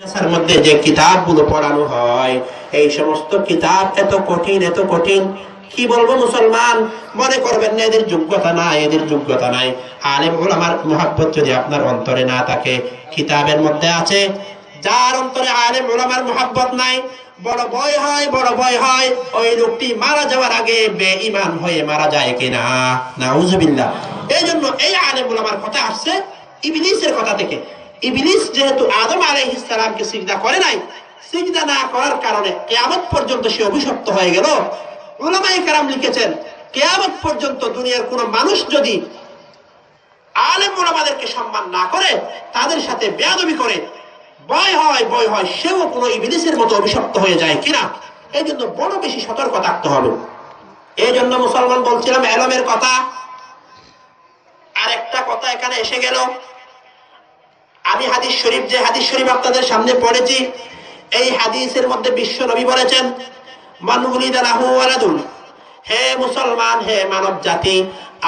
মাদ্রাসার মধ্যে যে কিতাবগুলো পড়ানো হয়, এই সমস্ত কিতাব এত কঠিন, এত কঠিন, কি বলবো মুসলমান মনে করবেন না এদের যোগ্যতা নাই, এদের যোগ্যতা নাই। আলেম ওলামার মুহাব্বত যদি আপনার অন্তরে না থাকে, কিতাবের মধ্যে আছে, যার অন্তরে আলেম ওলামার মুহাব্বত নাই, বড় ভয় হয়, বড় ভয় হয় ওই লোকটি মারা যাওয়ার আগে বেঈমান হয়ে মারা যায় কিনা, নাউজুবিল্লাহ। এই জন্য এই আলেম ওলামার কথা আসছে ইবলিসের কথা থেকে। ইবলিস যেহেতু আদম আলাইহিস সালামকে সিজদা করে নাই, সিজদা না করার কারণে কিয়ামত পর্যন্ত সে অভিশপ্ত হয়ে গেল। উলামায়ে কেরাম লিখেছেন, কিয়ামত পর্যন্ত দুনিয়ার কোন মানুষ যদি আলেম ওলামাদেরকে সম্মান না করে, তাদের সাথে বেয়াদবি করে, ভয় হয় সেও কোনো ইবলিসের মতো অভিশপ্ত হয়ে যায় কিনা। এই জন্য বড় বেশি সতর্ক থাকতে হবে। এই জন্য মুসলমান বলছিলাম এলমের কথা। আর একটা কথা এখানে এসে গেল, আমি হাদিস শরীফ আপনাদের সামনে পড়েছি, এই হাদিসের মধ্যে বিশ্ব নবী বলেছেন, মান উলিদা লাহু ওয়ালাদুন, হে মুসলমান, হে মানব জাতি,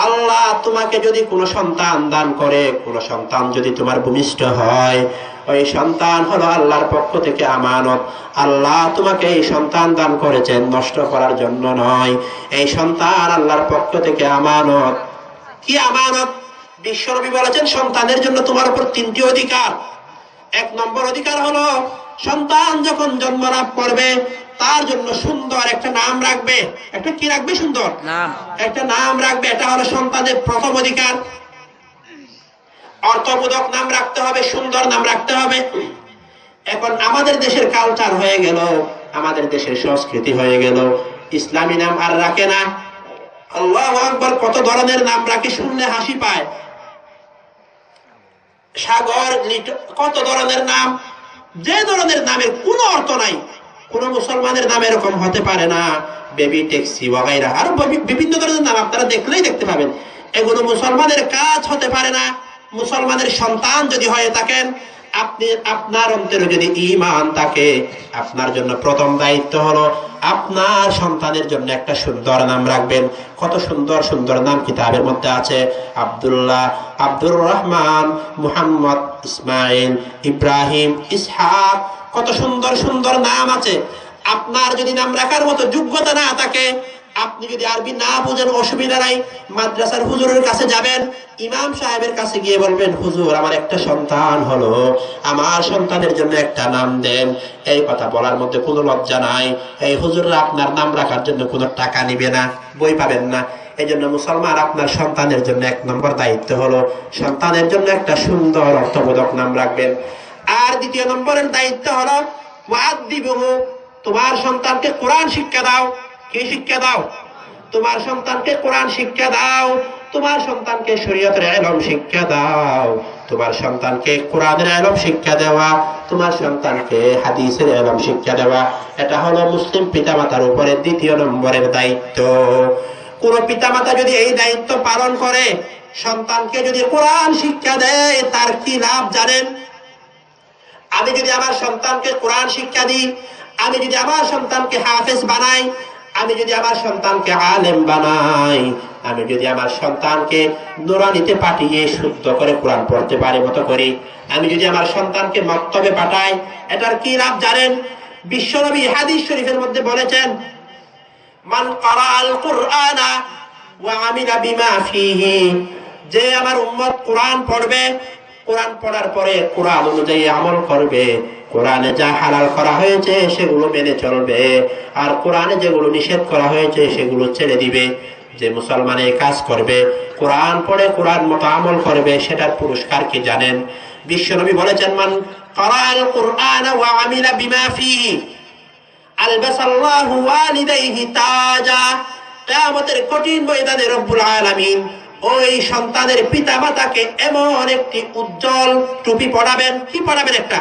আল্লাহ তোমাকে যদি কোনো সন্তান দান করে, কোনো সন্তান যদি তোমার ভূমিষ্ঠ হয়, ওই সন্তান হলো আল্লাহর পক্ষ থেকে আমানত। আল্লাহ তোমাকে এই সন্তান দান করেছেন নষ্ট করার জন্য নয়, এই সন্তান আল্লাহর পক্ষ থেকে আমানত। কি আমানত? বিশ্বনবী বলেছেন সন্তানের জন্য তোমার উপর তিনটি অধিকার। এক নম্বর অধিকার হলো সন্তান যখন জন্ম লাভ করবে তার জন্য সুন্দর একটা নাম রাখবে। একটা কি রাখবে? সুন্দর নাম, একটা নাম রাখবে। এটা হলো সন্তানের প্রথম অধিকার। অর্থবোধক নাম রাখতে হবে, সুন্দর নাম রাখতে হবে। এখন আমাদের দেশের কালচার হয়ে গেল, আমাদের দেশের সংস্কৃতি হয়ে গেল, ইসলামী নাম আর রাখে না। আল্লাহু আকবার, কত ধরনের নাম রাখে, শুনলে হাসি পায়। সাগর, কত ধরনের নাম, যে ধরনের নামের কোনো অর্থ নাই। কোন মুসলমানের নাম এরকম হতে পারে না। বেবি ট্যাক্সি ওয়াগাইরা, আরো বিভিন্ন ধরনের নাম আপনারা দেখলেই দেখতে পাবেন। এগুলো মুসলমানের কাজ হতে পারে না। মুসলমানের সন্তান যদি হয়ে থাকেন, আপনি আপনার অন্তরে যদি ঈমান থাকে, আপনার জন্য প্রথম দায়িত্ব হলো আপনার সন্তানের জন্য একটা সুন্দর নাম রাখবেন। কত সুন্দর সুন্দর নাম কিতাবের মধ্যে আছে। আব্দুল্লাহ, আব্দুর রহমান, মুহাম্মদ, ইসমাইল, ইব্রাহিম, ইসহাক, কত সুন্দর সুন্দর নাম আছে। আপনার যদি নাম রাখার মতো যোগ্যতা না থাকে, আপনি যদি আরবি না বুঝেন, অসুবিধা নাই, মাদ্রাসার হুজুরের কাছে যাবেন, ইমাম সাহেবের কাছে গিয়ে বলবেন, হুজুর আমার একটা সন্তান হলো, আমার সন্তানের জন্য একটা নাম দেন। এই কথা বলার মধ্যে কোনো লজ্জা নাই। এই হুজুররা আপনার নাম রাখার জন্য কোনো টাকা নিবে না, বই পাবেন না। এই জন্য মুসলমান আপনার সন্তানের জন্য এক নম্বর দায়িত্ব হলো সন্তানের জন্য একটা সুন্দর অর্থবোধক নাম রাখবেন। আর দ্বিতীয় নম্বরের দায়িত্ব হলো মুআদ্দিবুহু, তোমার সন্তানকে কোরআন শিক্ষা দাও। কি শিক্ষা দাও? তোমার সন্তানকে কোরআন শিক্ষা দাও, তোমার সন্তানকে শরীয়তের ইলম শিক্ষা দাও, তোমার সন্তানকে কোরআনের ইলম শিক্ষা দেওয়া, তোমার সন্তানকে হাদিসের ইলম শিক্ষা দেওয়া। এটা হলো মুসলিম পিতামাতার উপরে দ্বিতীয় নম্বরের দায়িত্ব। কোন পিতামাতা যদি এই দায়িত্ব পালন করে, সন্তানকে যদি কোরআন শিক্ষা দেয়, তার কি লাভ জানেন? আমি যদি আমার সন্তানকে কোরআন শিক্ষা দিই, আমি যদি আমার সন্তানকে হাফেজ বানাই, আমি যদি আমার সন্তানকে আলেম বানাই, আমি যদি আমার সন্তানকে নুরানিতে পাঠিয়ে শুদ্ধ করে কোরআন পড়তে পারে মতো করি, আমি যদি আমার সন্তানকে মক্তবে পাঠাই, এটার কি লাভ জানেন? বিশ্বনবী হাদিস শরীফের মধ্যে বলেছেন, মান ক্বারাআল কুরআনা ওয়া আমিলা বিমা ফীহি, যে আমার উম্মত কোরআন পড়বে, কোরআন পড়ার পরে কোরআন অনুযায়ী আমল করবে, কোরআনে যা হালাল করা হয়েছে সেগুলো মেনে চলবে, আর কোরআনে যেগুলো নিষেধ করা হয়েছে সেগুলো ছেড়ে দিবে, যে মুসলমান এই কাজ করবে, কোরআন পড়ে কোরআন মতো আমল করবে, সেটার পুরস্কার কি জানেন? বিশ্বনবী বলেছেন, মান ক্বারাআল কুরআনা ওয়া আমিলা বিমা ফীহি আলবাসাল্লাহু ওয়ালিদাইহি তাজা, কিয়ামতের কঠিন ময়দানে রব্বুল আলামিন ওই সন্তানের পিতামাতাকে এমন একটি উজ্জ্বল টুপি পরাবেন। কি পরাবেন? একটা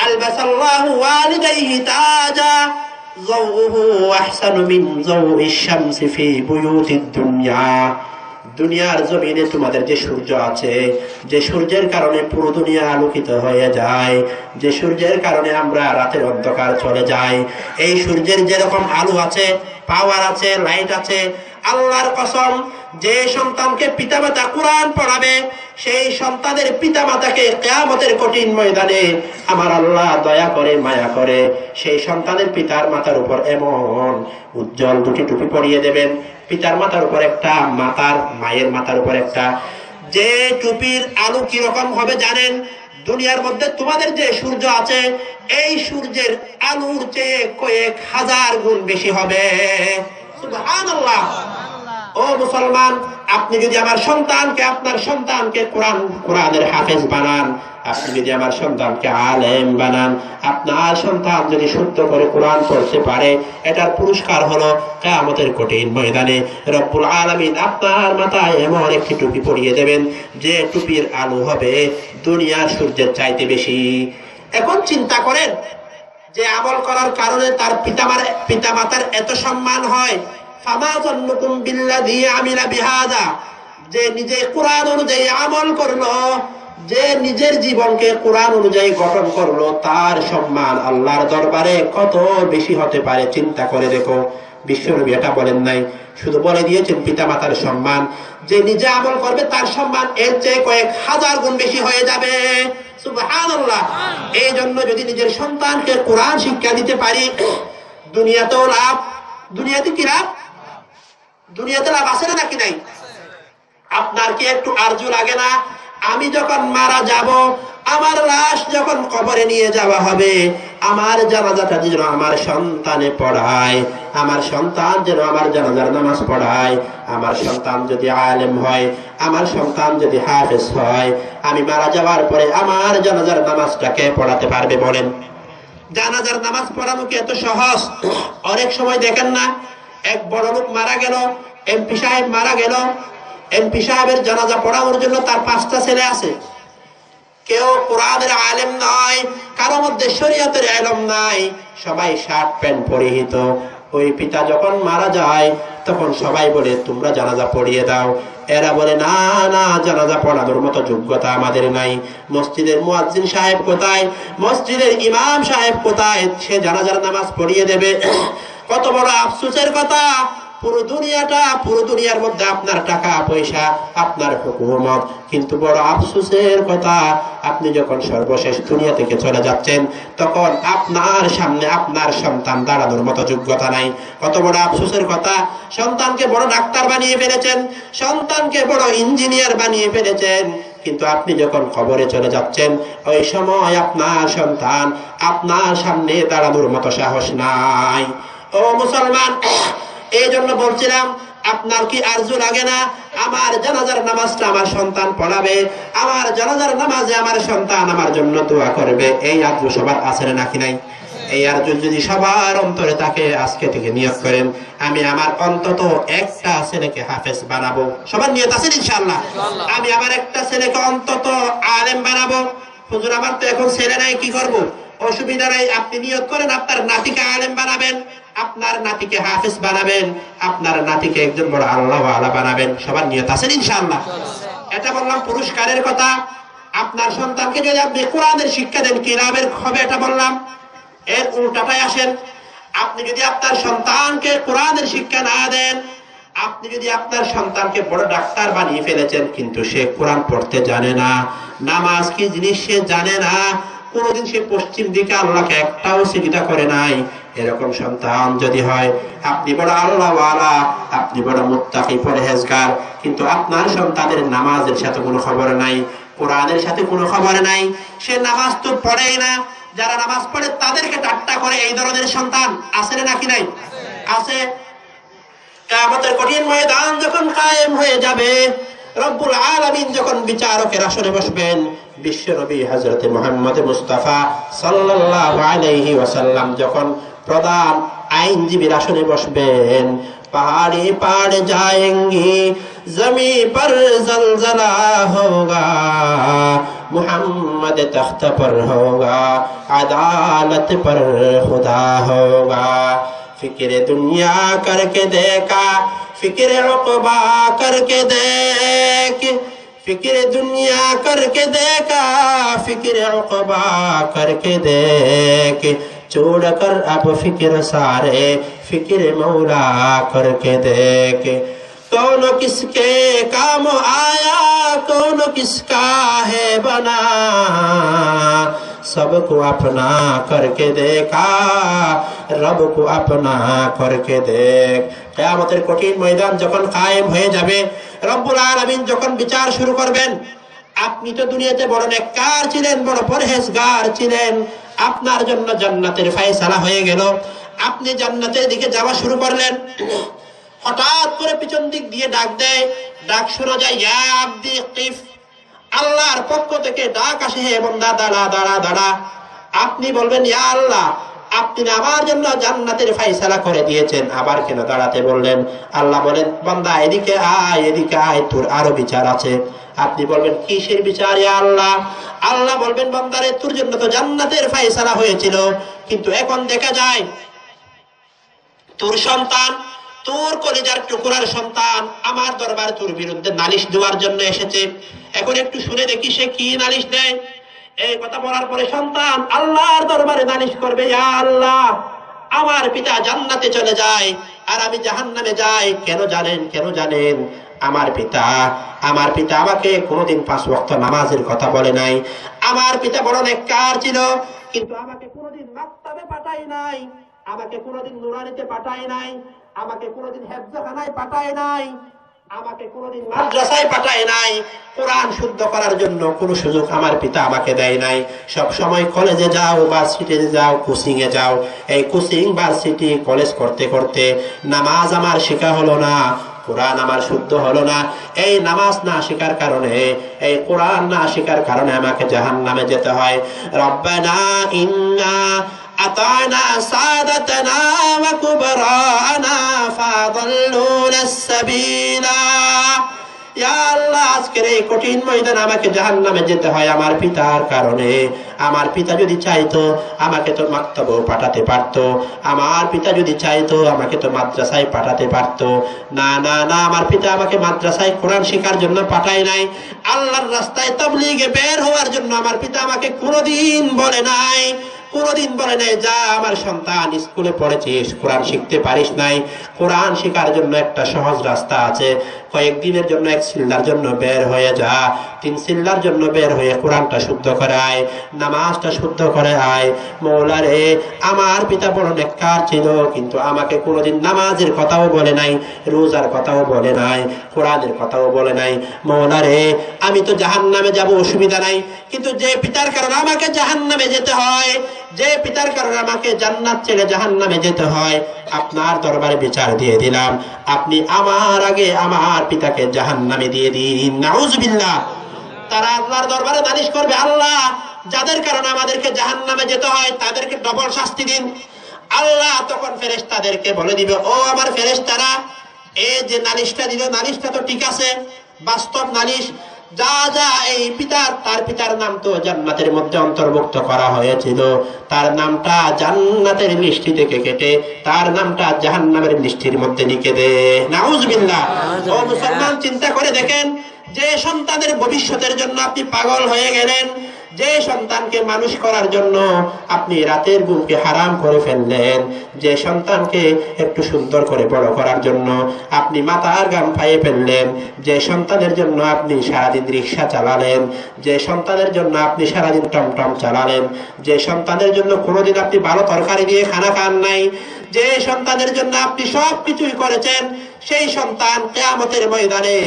আলবাসাল্লাহু ওয়ালিদাইহি তাজা যাওহু আহসানু মিন যাওইশ শামসি ফি বুয়ুতিদ দুনিয়া। দুনিয়ার জমিনে তোমাদের যে সূর্য আছে, যে সূর্যের কারণে পুরো দুনিয়া আলোকিত হয়ে যায়, যে সূর্যের কারণে আমরা রাতের অন্ধকার চলে যায়, এই সূর্যের যেরকম আলো আছে, পাওয়ার আছে, লাইট আছে, আল্লাহর কসম, যে সন্তানকে পিতামাতা কোরআন পড়াবে, সেই সন্তানের পিতা মাতাকে কিয়ামতের কঠিন ময়দানে আমার আল্লাহ দয়া করে মায়া করে সেই সন্তানের পিতার মাথার উপর এমন উজ্জ্বল দুটি টুপি পরিয়ে দেবেন, পিতার মাথার উপর একটা, মায়ের মাথার উপর একটা। যে টুপির আলো কিরকম হবে জানেন? দুনিয়ার মধ্যে তোমাদের যে সূর্য আছে এই সূর্যের আলোর চেয়ে কয়েক হাজার গুণ বেশি হবে। সুবহানাল্লাহ। ও মুসলমান, আপনি যদি আমার সন্তানকে, আপনার সন্তানকে কোরআনের হাফেজ বানান, আপনি যদি আমার সন্তানকে আলেম বানান, আপনার সন্তান যদি শুদ্ধ করে কোরআন পড়তে পারে, এটার পুরস্কার হলো কিয়ামতের কঠিন ময়দানে রব্বুল আলামিন আপনার মাথায় এমন একটি টুপি পরিয়ে দেবেন যে টুপির আলো হবে দুনিয়ার সূর্যের চাইতে বেশি। এখন চিন্তা করেন যে আমল করার কারণে তার পিতা মাতার এত সম্মান হয়, ফামা যান্নুকুম বিল্লাযী আমিলা বিহাযা, যে নিজে কোরআন অনুযায়ী আমল করলো, যে নিজের জীবনকে কোরআন অনুযায়ী গঠন করলো, তার সম্মান আল্লাহর দরবারে কত বেশি হতে পারে চিন্তা করে দেখো। বিশ্বনবী এটা বলেন নাই, শুধু বলে দিয়েছেন পিতা মাতার সম্মান, যে নিজে আমল করবে তার সম্মান এর চেয়ে কয়েক হাজার গুণ বেশি হয়ে যাবে। সুবহানাল্লাহ। এই জন্য যদি নিজের সন্তানকে কোরআন শিক্ষা দিতে পারি, দুনিয়াতেও লাভ। দুনিয়াতে কি লাভ? দুনিয়াতে লাভ আছে না নাকি নাই? আপনার কি একটু আরজু লাগে না আমি যখন মারা যাব, আমার লাশ যখন কবরে নিয়ে যাওয়া হবে, আমার জানাজাটা যেন আমার সন্তানে পড়ায়, আমার সন্তান যেন আমার জানাজার নামাজ পড়ায়, আমার সন্তান যদি আলেম হয়, আমার সন্তান যদি হাফেজ হয়, আমি মারা যাওয়ার পরে আমার জানাজার নামাজটাকে পড়াতে পারবে? বলেন, জানাজার নামাজ পড়ানো কি এত সহজ? অনেক সময় দেখেন না, এক বড় লোক মারা গেল, এমপি সাহেব মারা গেল, এমপি সাহেবের জানাজা পড়ানোর জন্য তার 5টা ছেলে আছে, কেউ কোরআনের আলেম নয়, কারো মধ্যে শরীয়তের ইলম নাই, সবাই শার্ট প্যান্ট পরিহিত। ওই পিতা যখন মারা যায় তখন সবাই বলে তোমরা জানাজা পড়িয়ে দাও, এরা বলে না না, জানাজা পড়ানোর মতো যোগ্যতা আমাদের নাই। মসজিদের মুয়াজ্জিন সাহেব কোথায়, মসজিদের ইমাম সাহেব কোথায়, সে জানাজার নামাজ পড়িয়ে দেবে। কত বড় আফসোসের কথা, পুরো দুনিয়ার মধ্যে আপনার টাকা পয়সা, আপনার হুকুমত, কিন্তু বড় আফসোসের কথা, আপনি যখন সর্বশেষ দুনিয়া থেকে চলে যাচ্ছেন তখন আপনার সামনে আপনার সন্তান দাঁড়ানোর মতো যোগ্যতা নাই। কত বড় আফসোসের কথা, সন্তানকে বড় ডাক্তার বানিয়ে ফেলেছেন, সন্তানকে বড় ইঞ্জিনিয়ার বানিয়ে ফেলেছেন, কিন্তু আপনি যখন কবরে চলে যাচ্ছেন ওই সময় আপনার সন্তান আপনার সামনে দাঁড়ানোর মতো সাহস নাই। ও মুসলমান, এই জন্য বলছিলাম, আপনার কি আরজু লাগে না আমার জানাজার নামাজটা আমার সন্তান পড়াবে, আমার জানাজার নামাজে আমার সন্তান আমার জন্য দোয়া করবে? এই আরজু সবার আছে নাকি নাই? এই আরজু যদি সবার অন্তরে থাকে, আজকে থেকে নিয়ত করেন আমি আমার অন্তত একটা ছেলেকে হাফেজ বানাবো। সবার নিয়ত আছে ইনশাআল্লাহ? আমি আমার একটা ছেলেকে অন্তত আলেম বানাবো। হুজুর আমার তো এখন ছেলে নাই, কি করব? অসুবিধা নাই, আপনি নিয়ত করেন আপনার নাতিকে আলেম বানাবেন, আপনার নাতিকে হাফেজ বানাবেন, আপনার নাতিকে একজন বড় আল্লাহওয়ালা বানাবেন। সবার নিয়ত আছে ইনশাআল্লাহ? এটা বললাম পুরস্কারের কথা। আপনার সন্তানকে যদি আপনি কোরআনের শিক্ষা দেন, কি লাভের হবে এটা বললাম। এর উল্টাটাই আসেন, আপনি যদি আপনার সন্তানকে কোরআনের শিক্ষা না দেন, আপনি যদি আপনার সন্তানকে বড় ডাক্তার বানিয়ে ফেলেছেন, কিন্তু সে কোরআন পড়তে জানে না, নামাজ কি জিনিস সে জানে না, কোনদিন সে পশ্চিম দিকে আল্লাহকে একটাও সিজদা করে নাই, এরকম সন্তান যদি হয়, আপনি বড় আল্লাহওয়ালা, আপনি বড় মুত্তাকি পরহেজগার, কিন্তু আপনার সন্তানের নামাজের সাথে কোনো খবর নাই, কোরআনের সাথে কোনো খবর নাই, সে নামাজ তো পড়েই না, যারা নামাজ পড়ে তাদেরকে ঠাট্টা করে, এই ধরনের সন্তান আছে নাকি নাই? আছে। কিয়ামতের কঠিন ময়দান যখন কায়েম হয়ে যাবে, রব্বুল আলামিন যখন বিচারকের আসনে বসবেন, বিশ্বনবী হযরত মুহাম্মদ মুস্তাফা সাল্লাল্লাহু আলাইহি ওয়াসাল্লাম যখন প্রধান আইনজীবীর আসনে বসবেন, पहाड़ी पहाड़ जाएंगी जमी पर जलजला होगा, मुहम्मद तख्त पर होगा, अदालत पर खुदा होगा, फिक्र दुनिया करके देखा, फिक्र उक़बा करके देख, फिक्र दुनिया करके देखा, फिक्र उक़बा करके देख, छोड़ कर अब फिक्र सारे, फिक्र मौला करके देख। कौन किसके काम आया कौन किसका है बना सबको अपना करके देखा रब को अपना करके देख কিয়ামতের কঠিন ময়দান যখন কায়েম হয়ে যাবে রব্বুল আলামিন যখন বিচার শুরু করবেন আপনি তো দুনিয়াতে বড় নেককার ছিলেন বড় পরহেজগার ছিলেন আপনার জন্য জান্নাতের ফয়সালা হয়ে গেল আপনি জান্নাতের দিকে যাওয়া শুরু করলেন হঠাৎ করে পিছন দিক দিয়ে ডাক দেয় ডাক শোনা যায় ইয়া আব্দি কিফ আল্লাহর পক্ষ থেকে ডাক আসে হে বান্দা দাঁড়া দাঁড়া দাঁড়া আপনি বলবেন ইয়া আল্লাহ আপনি আমার জন্য জান্নাতের ফয়সালা করে দিয়েছেন আবার কেন দাঁড়াতে বললেন আল্লাহ বলেন বান্দা এদিকে আয় তোর আরো বিচার আছে আপনি বলবেন কিসের বিচার ইয়া আল্লাহ আল্লাহ বলবেন বান্দারে তোর জন্য তো জান্নাতের ফয়সালা হয়েছিল কিন্তু এখন দেখা যায় তোর সন্তান তোর কলিজার টুকরার সন্তান আমার দরবারে তোর বিরুদ্ধে নালিশ দেওয়ার জন্য এসেছে এখন একটু শুনে দেখি সে কি নালিশ দেয় এই কথা বলার পরে সন্তান আল্লাহর দরবারে নালিশ করবে ইয়া আল্লাহ আমার পিতা জান্নাতে চলে যায় আর আমি জাহান্নামে যাই কেন জানেন আমার পিতা আমাকে কোনোদিন 5 ওয়াক্ত নামাজের কথা বলে নাই আমার পিতা বড় নেককার ছিল কিন্তু আমাকে কোনোদিন মাকতাবে পাঠায় নাই আমাকে কোনোদিন নুরানিতে পাঠায় নাই আমাকে কোনোদিন হেফজখানায় পাঠায় নাই আমাকে কোনোদিন মাদ্রাসায় পাঠায় নাই কোরআন শুদ্ধ করার জন্য কোনো সুযোগ আমার পিতা আমাকে দেয় নাই সব সময় কলেজে যাও ভার্সিটিতে যাও কোচিং এ যাও এই কোচিং ভার্সিটি কলেজ করতে করতে নামাজ আমার শেখা হলো না কোরআন আমার শুদ্ধ হলো না এই নামাজ না শেখার কারণে এই কোরআন না শেখার কারণে আমাকে জাহান্নামে যেতে হয় রব্বানা ইন্না আতানা সাদাতানা ওয়া কুবরানা ফাদাল্লুনাস সাবিলা ইয়া আল্লাহ আজকের এই কঠিন ময়দানে আমাকে জাহান্নামে যেতে হয় আমার পিতার কারণে আমার পিতা যদি চাইতো আমাকে তো মাকতাবেও পাঠাতে পারতো আমার পিতা যদি চাইতো আমাকে তো মাদ্রাসায় পাঠাতে পারতো না না না আমার পিতা আমাকে মাদ্রাসায় কোরআন শেখার জন্য পাঠায় নাই আল্লাহর রাস্তায় তাবলীগে বের হওয়ার জন্য আমার পিতা আমাকে কোনোদিন বলে নাই যা আমার সন্তান স্কুলে পড়েছিস কোরআন শিখতে পারিস নাই কোরআন শেখার জন্য একটা সহজ রাস্তা আছে কয়েকদিনের জন্য 1 সিল্লার জন্য বের হয়ে যা 3 সিল্লার জন্য বের হয়ে কোরআনটা শুদ্ধ করে আয় নামাজটা শুদ্ধ করে আয় মওলা রে আমার পিতা বড় নেককার ছিল কিন্তু আমাকে কোনোদিন নামাজের কথাও বলে নাই রোজার কথাও বলে নাই কোরআনের কথাও বলে নাই মওলা রে আমি তো জাহান্নামে যাব অসুবিধা নাই কিন্তু যে পিতার কারণে আমাকে জাহান্নামে যেতে হয় যে পিতার কারণে আমাকে জান্নাত ছেড়ে জাহান্নামে যেতে হয় আপনার দরবারে বিচার দিয়ে দিলাম আপনি আমার আগে আমার পিতাকে জাহান্নামে দিয়ে দিন নাউজুবিল্লাহ তারা আল্লাহর দরবারে নালিশ করবে আল্লাহ যাদের কারণে আমাদেরকে জাহান্নামে যেতে হয় তাদেরকে ডবল শাস্তি দিন আল্লাহ তখন ফেরেশতাদেরকে বলে দিবে ও আমার ফেরেশতারা এই যে নালিশটা দিল নালিশটা তো ঠিক আছে বাস্তব নালিশ যা যা এই তার পিতার নাম তো জান্নাতের মধ্যে অন্তর্ভুক্ত করা হয়েছিল তার নামটা জান্নাতের লিস্টি থেকে কেটে তার নামটা জাহান্নামের লিস্টির মধ্যে লিখে দে নাউজুবিল্লাহ ও মুসলমান চিন্তা করে দেখেন যে সন্তানের ভবিষ্যতের জন্য আপনি পাগল হয়ে গেলেন যে সন্তানকে মানুষ করার জন্য আপনি রাতের ঘুমকে হারাম করে ফেললেন যে সন্তানকে একটু সুন্দর করে বড় করার জন্য আপনি মাথার ঘাম পায়ে ফেললেন যে সন্তানের জন্য আপনি সারাদিন রিক্সা চালালেন যে সন্তানের জন্য আপনি সারাদিন টমটম চালালেন যে সন্তানের জন্য কোনোদিন আপনি ভালো তরকারি দিয়ে খানা খান নাই যে সন্তানের জন্য আপনি সবকিছুই করেছেন সেই সন্তান কিয়ামতের ময়দানে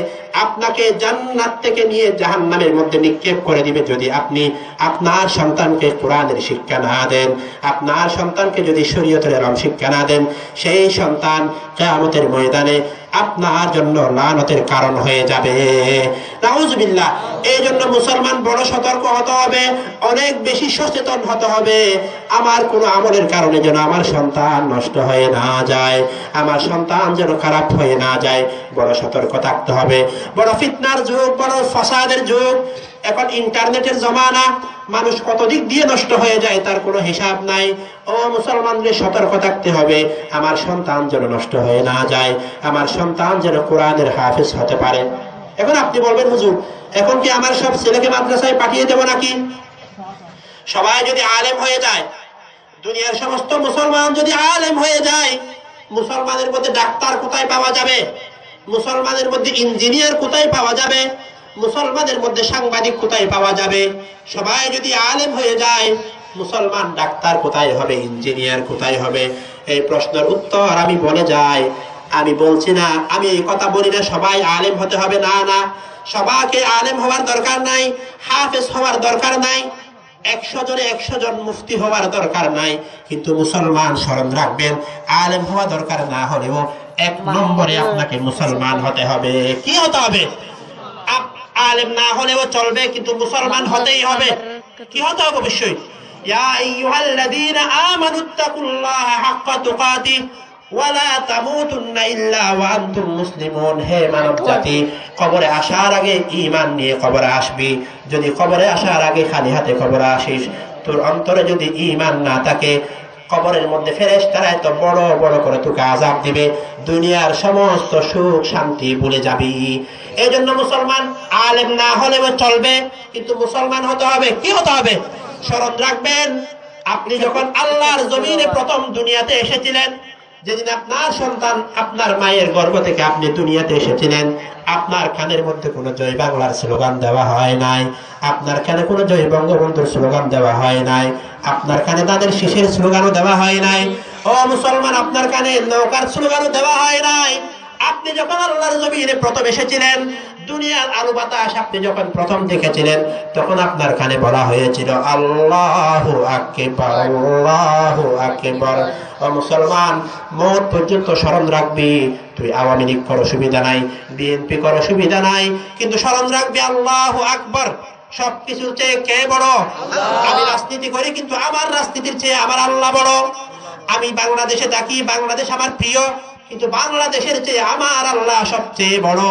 আপনাকে জান্নাত থেকে নিয়ে জাহান্নামের মধ্যে নিক্ষেপ করে দিবে যদি আপনি আপনার সন্তানকে কোরআনের শিক্ষা না দেন আপনার সন্তানকে যদি শরীয়তের এলম শিক্ষা না দেন সেই সন্তান কিয়ামতের ময়দানে আপনার জন্য লানতের কারণ হয়ে যাবে নাউজুবিল্লাহ এই জন্য মুসলমান বড় সতর্ক হতে হবে অনেক বেশি সচেতন হতে হবে আমার কোনো আমলের কারণে যেন আমার সন্তান নষ্ট হয়ে না যায় আমার সন্তান যেন খারাপ হয়ে না যায় বড় সতর্ক থাকতে হবে বড় ফিতনার যুগ বড় ফাসাদের যুগ এখন ইন্টারনেটের জমানা মানুষ কত দিক দিয়ে নষ্ট হয়ে যায় তার কোনো হিসাব নাই ও মুসলমানদের সতর্ক থাকতে হবে আমার সন্তান যেন নষ্ট হয়ে না যায় আমার সন্তান যেন কোরআনের হাফেজ হতে পারে এখন আপনি বলবেন হুজুর এখন কি আমার সব ছেলেকে মাদ্রাসায় পাঠিয়ে দেব নাকি সবাই যদি আলেম হয়ে যায় দুনিয়ার সমস্ত মুসলমান যদি আলেম হয়ে যায় মুসলমানের মধ্যে ডাক্তার কোথায় পাওয়া যাবে মুসলমানের মধ্যে ইঞ্জিনিয়ার কোথায় পাওয়া যাবে? মুসলমানের মধ্যে সাংবাদিক কোথায় পাওয়া যাবে? সবাই যদি আলেম হয়ে যায়, মুসলমান ডাক্তার কোথায় হবে, ইঞ্জিনিয়ার কোথায় হবে? এই প্রশ্নের উত্তর আমি বলে যাই। আমি বলছি না, আমি এই কথা বলি না সবাই আলেম হতে হবে, না না, সবাইকে আলেম হওয়ার দরকার নাই, হাফেজ হওয়ার দরকার নাই, 100 জনে 100 জন মুফতি হওয়ার দরকার নাই। কিন্তু মুসলমান স্মরণ রাখবেন, আলেম হওয়া দরকার না হলেও 1 নম্বরে আপনাকে মুসলমান হতে হবে। কি হতে হবে? আলেম না হলেও চলবে, কিন্তু মুসলমান হতেই হবে। কি হতে হবে? অবশ্যই ইয়া আইয়ুহাল্লাযীনা আমানুত্তাকুল্লাহা হাক্কা তুকাতিহি ওয়া লা তামুতুন্না ইল্লা ওয়া আনতুম মুসলিমুন। হে মানব জাতি, কবরে আসার আগে ঈমান নিয়ে কবরে আসবি। যদি কবরে আসার আগে খালি হাতে কবরে আসিস, তোর অন্তরে যদি ঈমান না থাকে, কবরের মধ্যে ফেরেশতারা এত বড় বড় করে তোকে আযাব দিবে, দুনিয়ার সমস্ত সুখ শান্তি ভুলে যাবি। এই জন্য মুসলমান আলেম না হলেও চলবে, কিন্তু মুসলমান হতে হবে। কি হতে হবে? স্মরণ রাখবেন, আপনি যখন আল্লাহর জমিনে প্রথম দুনিয়াতে এসেছিলেন, যেদিন আপনার সন্তান আপনার মায়ের গর্ভ থেকে আপনি দুনিয়াতে এসেছিলেন, আপনার কানের মধ্যে কোনো জয় বাংলার স্লোগান দেওয়া হয় নাই, আপনার কানে কোনো জয় বঙ্গবন্ধুর স্লোগান দেওয়া হয় নাই, আপনার কানে তাদের শীষের স্লোগানও দেওয়া হয় নাই। ও মুসলমান, আপনার কানে নৌকার স্লোগানও দেওয়া হয় নাই। আপনি যখন আল্লাহর জমিনে প্রথম এসেছিলেন, দুনিয়ার আলো বাতাস আপনি যখন প্রথম দেখেছিলেন, তখন আপনার কানে বলা হয়েছিল আল্লাহু আকবার, আল্লাহু আকবার। ও মুসলমান, মত পর্যন্ত স্মরণ রাখবি, তুই আওয়ামী লীগ কর অসুবিধা নাই, বিএনপি কর অসুবিধা নাই, কিন্তু স্মরণ রাখবি আল্লাহু আকবার। সবকিছুর চেয়ে কে বড়? আমি রাজনীতি করি, কিন্তু আমার রাজনীতির চেয়ে আমার আল্লাহ বড়। আমি বাংলাদেশে থাকি, বাংলাদেশ আমার প্রিয়, কিন্তু বাংলাদেশের চেয়ে আমার আল্লাহ সবচেয়ে বড়।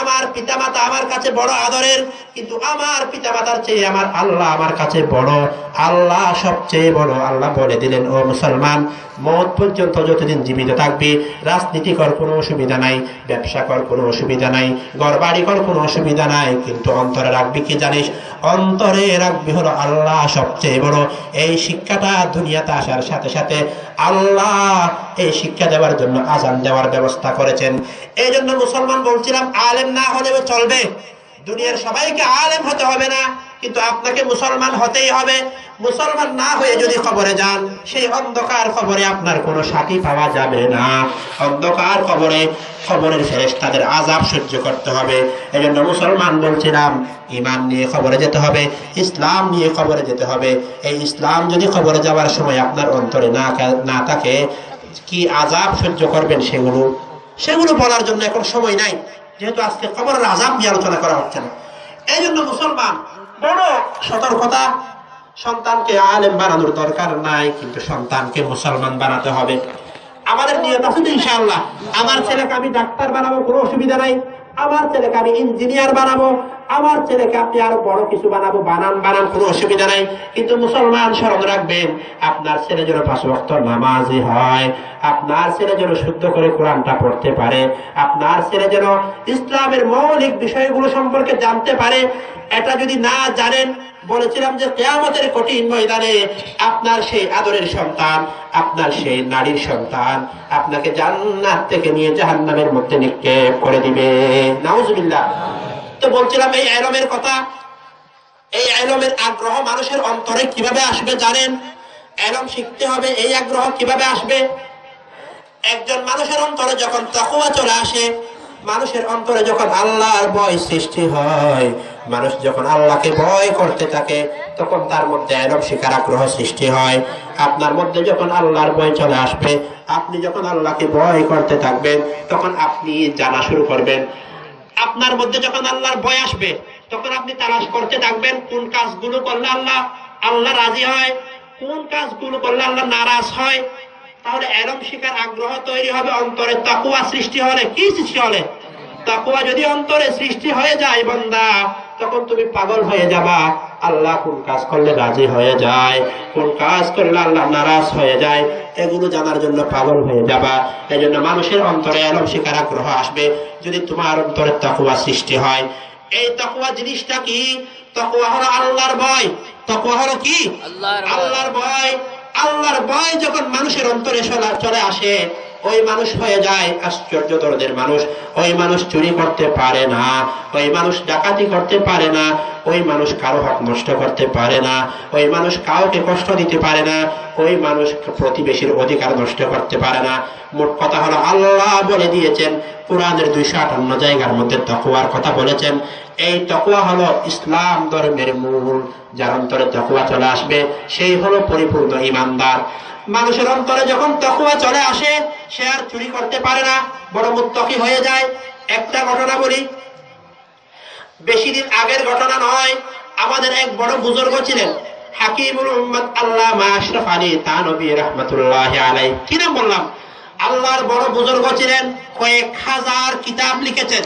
আমার পিতামাতা আমার কাছে বড় আদরের, কিন্তু আমার পিতামাতার চেয়ে আমার আল্লাহ আমার কাছে বড়। আল্লাহ সবচেয়ে বড়। আল্লাহ বলে দিলেন, ও মুসলমান, মত পর্যন্ত যতদিন জীবিত থাকবি, রাজনীতি কর কোনো অসুবিধা নাই, ব্যবসা কর কোনো অসুবিধা নাই, ঘর বাড়ি কর কোনো অসুবিধা নাই, কিন্তু অন্তরে রাখবি কি জানিস? অন্তরে রাখবি হলো আল্লাহ সবচেয়ে বড়। এই শিক্ষাটা দুনিয়াতে আসার সাথে সাথে আল্লাহ এই শিক্ষা দেওয়ার জন্য আযান দেওয়ার ব্যবস্থা করেছেন। এই জন্য মুসলমান বলছিলাম, আলেম না হলেও চলবে, দুনিয়ার সবাইকে আলেম হতে হবে না, কিন্তু আপনাকে মুসলমান হতেই হবে। মুসলমান না হয়ে যদি কবরে যান, সেই অন্ধকার কবরে আপনার কোনো সাথী পাওয়া যাবে না। অন্ধকার কবরে কবরের ফেরেশতাদের আযাব সহ্য করতে হবে। এই জন্য মুসলমান বলছিলাম, ঈমান নিয়ে কবরে যেতে হবে, ইসলাম নিয়ে কবরে যেতে হবে। এই ইসলাম যদি কবরে যাওয়ার সময় আপনার অন্তরে না থাকে, কি আযাব সহ্য করবেন সেগুলো বলার জন্য এখন সময় নাই, যেহেতু আজকে কবরের আযাব নিয়ে আলোচনা করা হচ্ছে না। এই জন্য মুসলমান বড় সতর্কতা, সন্তানকে আলেম বানানোর দরকার নাই, কিন্তু সন্তানকে মুসলমান বানাতে হবে। আমাদের নিয়ত আছে তো ইনশাআল্লাহ, আমার ছেলেকে আমি ডাক্তার বানাবো, কোনো অসুবিধা নাই, আমার ছেলেকে আমি ইঞ্জিনিয়ার বানাবো, আমার ছেলেকে আপনি আরো বড় কিছু বানাবো, বানান, কোনো অসুবিধা নাই। কিন্তু মুসলমান স্মরণ রাখবেন, আপনার ছেলে যেন 5 ওয়াক্ত নামাজি হয়, আপনার ছেলে যেন শুদ্ধ করে কোরআনটা পড়তে পারে, আপনার ছেলে যেন ইসলামের মৌলিক বিষয়গুলো সম্পর্কে জানতে পারে। এটা যদি না জানেন, বলেছিলাম যে কিয়ামতের কঠিন ময়দানে আপনার সেই আদরের সন্তান, আপনার সেই নারীর সন্তান আপনাকে জান্নাত থেকে নিয়ে জাহান্নামের মধ্যে নিক্ষেপ করে দিবে। নাউজুবিল্লাহ। তো বলছিলাম এই ইলমের কথা। এই ইলমের আগ্রহ মানুষের অন্তরে কিভাবে আসবে জানেন? ইলম শিখতে হবে, এই আগ্রহ কিভাবে আসবে? একজন মানুষের অন্তরে যখন তাকওয়া চলে আসে, মানুষের অন্তরে যখন আল্লাহর ভয় সৃষ্টি হয়, মানুষ যখন আল্লাহকে ভয় করতে থাকে, তখন তার মধ্যে ইলম শিখার আগ্রহ সৃষ্টি হয়। আপনার মধ্যে যখন আল্লাহর ভয় চলে আসবে, আপনি যখন আল্লাহকে ভয় করতে থাকবেন, তখন আপনি জানা শুরু করবেন। আপনার মধ্যে যখন আল্লাহর ভয় আসবে, তখন আপনি তালাশ করতে থাকবেন কোন কাজগুলো করলে আল্লাহ রাজি হয়, কোন কাজগুলো করলে আল্লাহ নারাজ হয়। তাহলে ইলম শিখার আগ্রহ তৈরি হবে অন্তরে। তাকওয়া সৃষ্টি হলে, কি সৃষ্টি হলে? তাকওয়া যদি অন্তরে সৃষ্টি হয়ে যায় বান্দা, তখন তুমি পাগল হয়ে যাবা। আল্লাহ কোন কাজ করলে রাজি হয়ে যায়, কোন কাজ করলে আল্লাহ নারাজ হয়ে যায়, এগুলো জানার জন্য পাগল হয়ে যাবা। এই জন্য মানুষের অন্তরে ইলম শিখার আগ্রহ আসবে যদি তোমার অন্তরে তাকওয়া সৃষ্টি হয়। এই তাকওয়া জিনিসটা কি? তাকওয়া হলো আল্লাহর ভয়। তাকওয়া হলো কি? আল্লাহর ভয়। আল্লাহর ভয় যখন মানুষের অন্তরে চলে আসে, ওই মানুষ হয়ে যায় আশ্চর্য ধরনের মানুষ। ওই মানুষ চুরি করতে পারে না, ওই মানুষ ডাকাতি করতে পারে না, ওই মানুষ কারো হক নষ্ট করতে পারে না, ওই মানুষ কাউকে কষ্ট দিতে পারে না, ওই মানুষ প্রতিবেশীর অধিকার নষ্ট করতে পারে না। মোট কথা হলো আল্লাহ বলে দিয়েছেন কোরআনের 258 জায়গার মধ্যে তাকওয়ার কথা বলেছেন। এই তাকওয়া হলো ইসলাম ধর্মের মূল। যার অন্তরে তাকওয়া চলে আসবে সেই হলো পরিপূর্ণ ঈমানদার। মানুষের অন্তরে যখন তাকওয়া চলে আসে সে আর চুরি করতে পারে না, বড় মুত্তাকি হয়ে যায়। একটা ঘটনা বলি, বেশি দিন আগের ঘটনা নয়। আমাদের এক বড় বুজুর্গ ছিলেন হাকিমুল উম্মাত আল্লামা আশরাফ আলী থানভী রাহমাতুল্লাহি আলাইহি। কি নাম বললাম? আল্লাহর বড় বুজুর্গ ছিলেন, কয়েক হাজার কিতাব লিখেছেন।